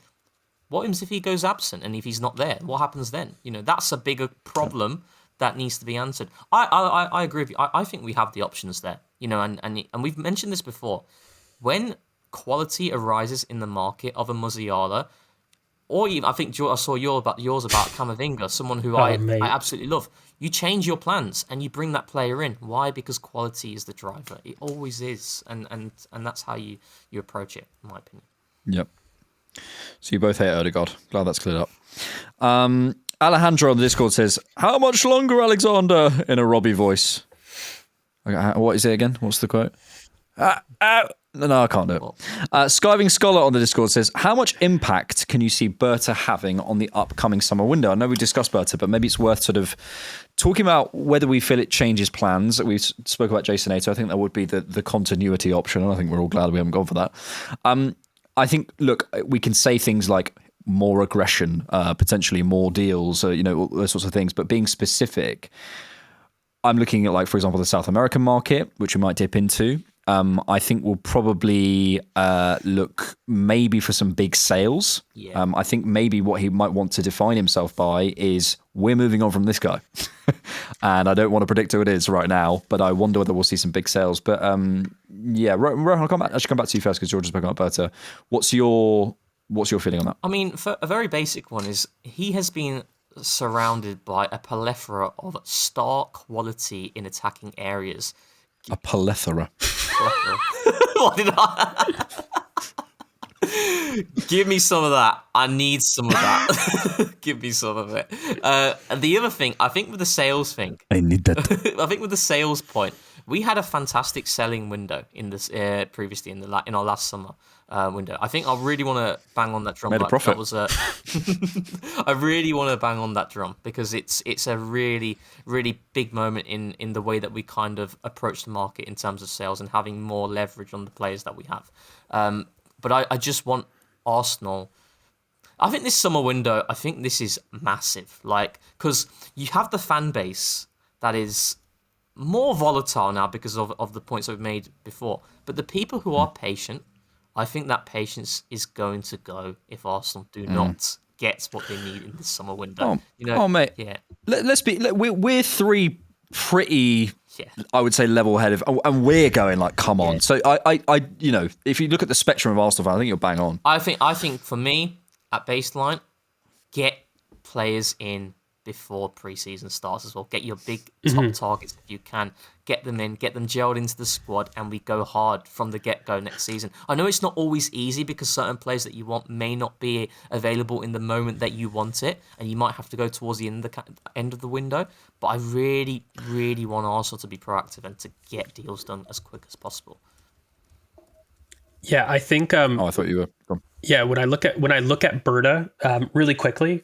what happens if he goes absent and if he's not there? What happens then? That's a bigger problem that needs to be answered. I agree with you. I think we have the options there. And we've mentioned this before. When quality arises in the market of a Musiala, or even I think I saw yours about Camavinga, someone who mate. I absolutely love. You change your plans and you bring that player in. Why? Because quality is the driver. It always is, and that's how you approach it, in my opinion. Yep. So you both hate Odegaard. Glad that's cleared up. Alejandro on the Discord says, "How much longer, Alexander?" in a Robbie voice. Okay, what is it again? What's the quote? No, I can't do it. Skiving Scholar on the Discord says, "How much impact can you see Berta having on the upcoming summer window?" I know we discussed Berta, but maybe it's worth sort of talking about whether we feel it changes plans. We spoke about Jason Ato. I think that would be the continuity option, and I think we're all glad we haven't gone for that. I think, look, we can say things like more aggression, potentially more deals, all those sorts of things, but being specific, I'm looking at, like, for example, the South American market, which we might dip into. I think we'll probably look maybe for some big sales. Yeah. I think maybe what he might want to define himself by is we're moving on from this guy. And I don't want to predict who it is right now, but I wonder whether we'll see some big sales. But yeah, Rohan, I'll come back to you first because George has spoken about Berta. What's your feeling on that? I mean, for a very basic one is he has been surrounded by a plethora of star quality in attacking areas. A plethora. What did I? Give me some of that. I need some of that. Give me some of it. And the other thing, I think with the sales thing, I need that. I think with the sales point, we had a fantastic selling window in this previously in our last summer window. I think I really want to bang on that drum. Made a profit. I really want to bang on that drum because it's a really, really big moment in the way that we kind of approach the market in terms of sales and having more leverage on the players that we have. But I just want Arsenal. I think this summer window, I think this is massive. Like, because you have the fan base that is more volatile now because of the points that we've made before. But the people who are patient, I think that patience is going to go if Arsenal do not get what they need in this summer window. Mate. Yeah. We're three pretty, I would say, level-headed, and we're going like, come on. So I, if you look at the spectrum of Arsenal fans, I think you're bang on. I think for me, at baseline, get players in before pre-season starts as well. Get your big top targets if you can. Get them in, get them gelled into the squad, and we go hard from the get-go next season. I know it's not always easy because certain players that you want may not be available in the moment that you want it, and you might have to go towards the end of the window. But I really, really want Arsenal to be proactive and to get deals done as quick as possible. Yeah, I think. I thought you were. Yeah, when I look at Berta really quickly,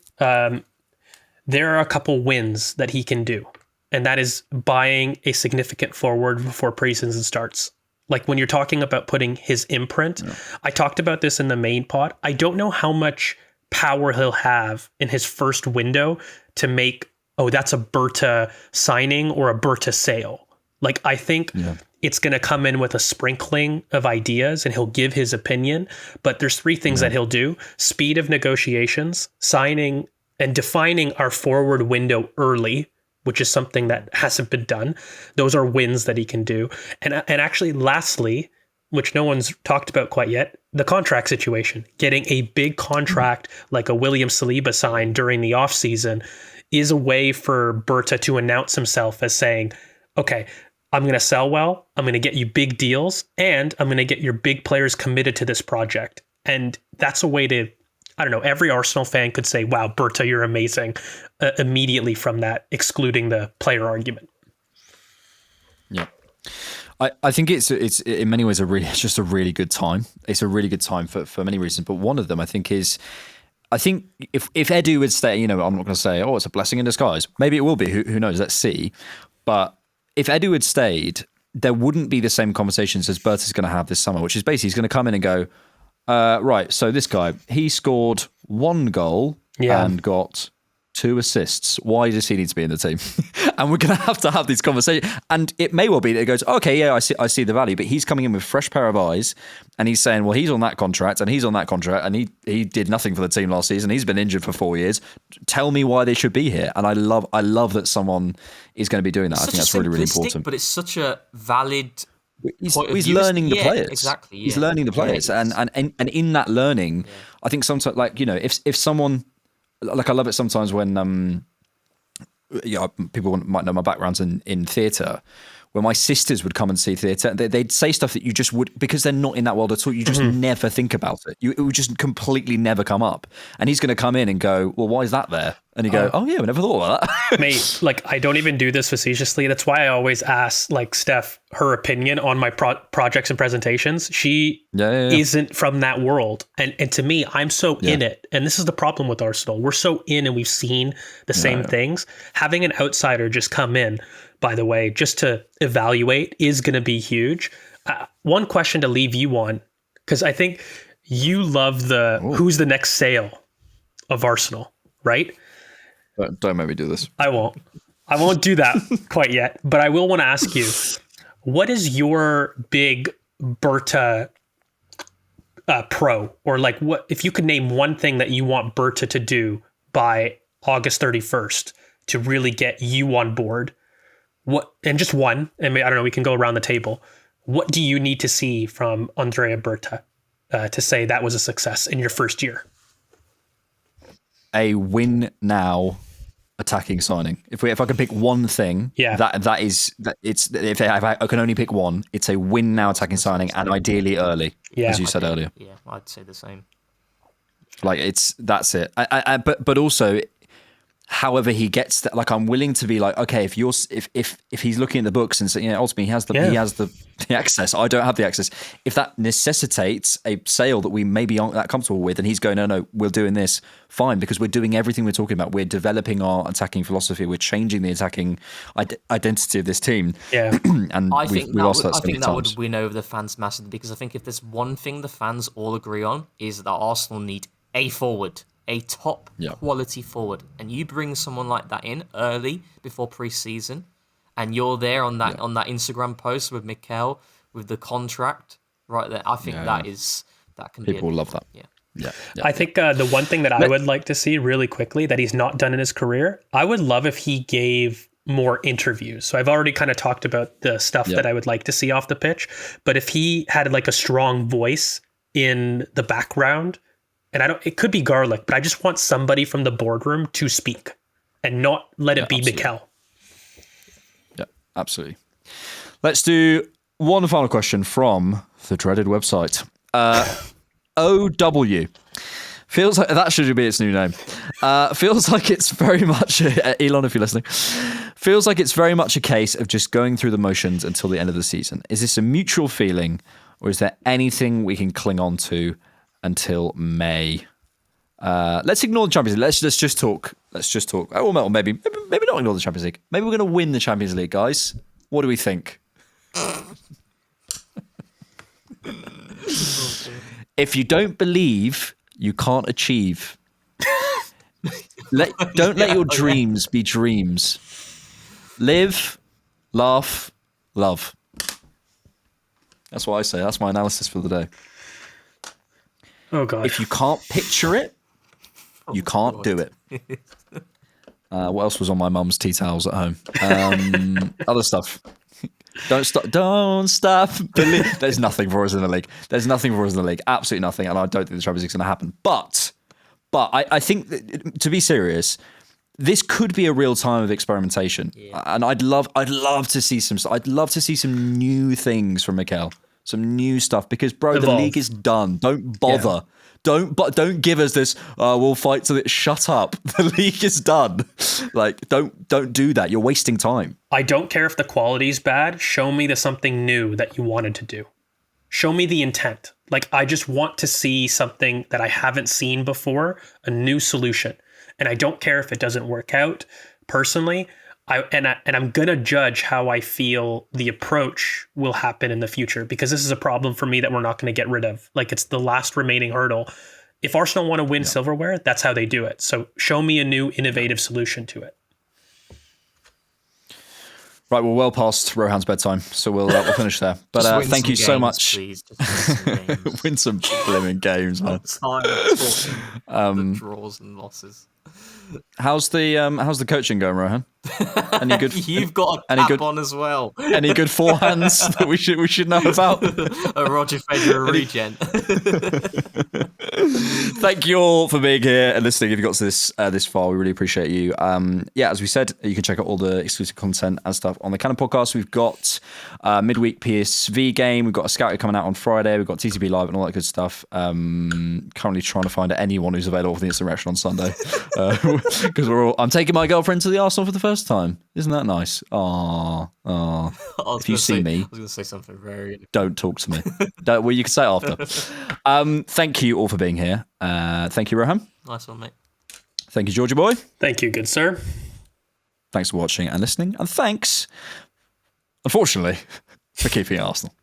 there are a couple wins that he can do, and that is buying a significant forward before preseason starts. Like when you're talking about putting his imprint, I talked about this in the main pod. I don't know how much power he'll have in his first window to make, that's a Berta signing or a Berta sale. Like, I think it's going to come in with a sprinkling of ideas and he'll give his opinion. But there's three things that he'll do: speed of negotiations, signing and defining our forward window early, which is something that hasn't been done. Those are wins that he can do. And actually, lastly, which no one's talked about quite yet, the contract situation. Getting a big contract like a William Saliba signed during the offseason is a way for Berta to announce himself as saying, okay, I'm going to sell well, I'm going to get you big deals, and I'm going to get your big players committed to this project. And that's a way to, I don't know, every Arsenal fan could say, wow, Berta, you're amazing, immediately from that, excluding the player argument. Yeah. I think it's in many ways it's just a really good time. It's a really good time for many reasons, but one of them I think is, if Edu would stay, I'm not going to say, it's a blessing in disguise. Maybe it will be, who knows, let's see. But if Edu had stayed, there wouldn't be the same conversations as Berta's going to have this summer, which is basically he's going to come in and go, right, so this guy, he scored 1 goal and got 2 assists. Why does he need to be in the team? And we're going to have these conversations. And it may well be that it goes, okay, yeah, I see the value, but he's coming in with a fresh pair of eyes and he's saying, well, he's on that contract and he's on that contract and he did nothing for the team last season. He's been injured for 4 years. Tell me why they should be here. And I love that someone is going to be doing that. I think that's really, really important. But it's such a valid he's point of views. learning the Yeah, players. exactly, He's yeah. learning the players, Yeah, and in that learning, I think sometimes, like, if someone, like, I love it sometimes when people might know my background's in theatre. When my sisters would come and see theatre, they'd say stuff that you just would, because they're not in that world at all, you just never think about it. It would just completely never come up. And he's going to come in and go, well, why is that there? And you go, oh yeah, we never thought about that. Mate, like, I don't even do this facetiously. That's why I always ask, like, Steph her opinion on my projects and presentations. She isn't from that world. And to me, I'm so in it. And this is the problem with Arsenal. We're so in and we've seen the same things. Having an outsider just come in, by the way, just to evaluate is going to be huge. One question to leave you on, because I think you love who's the next sale of Arsenal, right? Don't make me do this. I won't do that quite yet, but I will want to ask you, what is your big Berta pro? Or, like, what if you could name one thing that you want Berta to do by August 31st to really get you on board? What, and just one, and I don't know, we can go around the table. What do you need to see from Andrea Berta to say that was a success in your first year? A win now attacking signing. If I can pick one thing, if I can only pick one, it's a win now attacking signing, and ideally early, as you said earlier. Yeah, I'd say the same. Like, that's it. But also, however he gets that, like, I'm willing to be like, okay, if he's looking at the books and saying, ultimately he has the access, I don't have the access. If that necessitates a sale that we maybe aren't that comfortable with, and he's going, no, we're doing this, fine, because we're doing everything we're talking about. We're developing our attacking philosophy. We're changing the attacking identity of this team. Yeah, and I think that would win over the fans massively, because I think if there's one thing the fans all agree on is that Arsenal need a forward. A top quality forward, and you bring someone like that in early before pre-season, and you're there on that Instagram post with Mikel with the contract right there. I think that can people be love that. Yeah. I think the one thing that I would like to see really quickly that he's not done in his career, I would love if he gave more interviews. So I've already kind of talked about the stuff that I would like to see off the pitch, but if he had, like, a strong voice in the background. And it could be Garlic, but I just want somebody from the boardroom to speak and not let it be Mikel. Yeah, absolutely. Let's do one final question from the dreaded website. OW. Feels like that should be its new name. Feels like it's very much, Elon, if you're listening, feels like it's very much a case of just going through the motions until the end of the season. Is this a mutual feeling, or is there anything we can cling on to until May? Let's ignore the Champions League. Let's just talk. Oh, maybe not ignore the Champions League. Maybe we're going to win the Champions League, guys. What do we think? If you don't believe, you can't achieve. Don't let your dreams be dreams. Live, laugh, love. That's what I say. That's my analysis for the day. Oh, God. If you can't picture it, you can't do it. What else was on my mum's tea towels at home? Other stuff. Don't stop. There's nothing for us in the league. Absolutely nothing. And I don't think the Champions League's going to happen. But I think that, to be serious, this could be a real time of experimentation. Yeah. And I'd love to see some new things from Mikel. Some new stuff, because, bro, the league is done. Don't bother. Yeah. Don't give us this. We'll fight till it. Shut up. The league is done. Like, don't do that. You're wasting time. I don't care if the quality's bad. Show me something new that you wanted to do. Show me the intent. Like, I just want to see something that I haven't seen before. A new solution, and I don't care if it doesn't work out. Personally, I'm gonna judge how I feel the approach will happen in the future, because this is a problem for me that we're not going to get rid of. Like, it's the last remaining hurdle. If Arsenal want to win silverware, that's how they do it. So show me a new innovative solution to it. Right, we're well past Rohan's bedtime, so we'll finish there. But thank you so much. Please. Just win some games. Win some blooming games, man. I'm tired of talking the draws and losses. How's the coaching going, Rohan? Any good? You've got a cap on as well. Any good forehands that we should know about? A Roger Federer regen. Thank you all for being here and listening. If you got to this far, we really appreciate you. As we said, you can check out all the exclusive content and stuff on the Cannon Podcast. We've got midweek PSV game. We've got a Scouter coming out on Friday. We've got TTB Live and all that good stuff. Currently trying to find anyone who's available for the instant reaction on Sunday because I'm taking my girlfriend to the Arsenal for the first time. Isn't that nice? Aww. If you see me, I was going to say something very. Don't talk to me. Well, you can say it after. Thank you all for being here. Thank you, Rohan. Nice one, mate. Thank you, Georgie boy. Thank you, good sir. Thanks for watching and listening, and thanks, unfortunately, for keeping it Arsenal.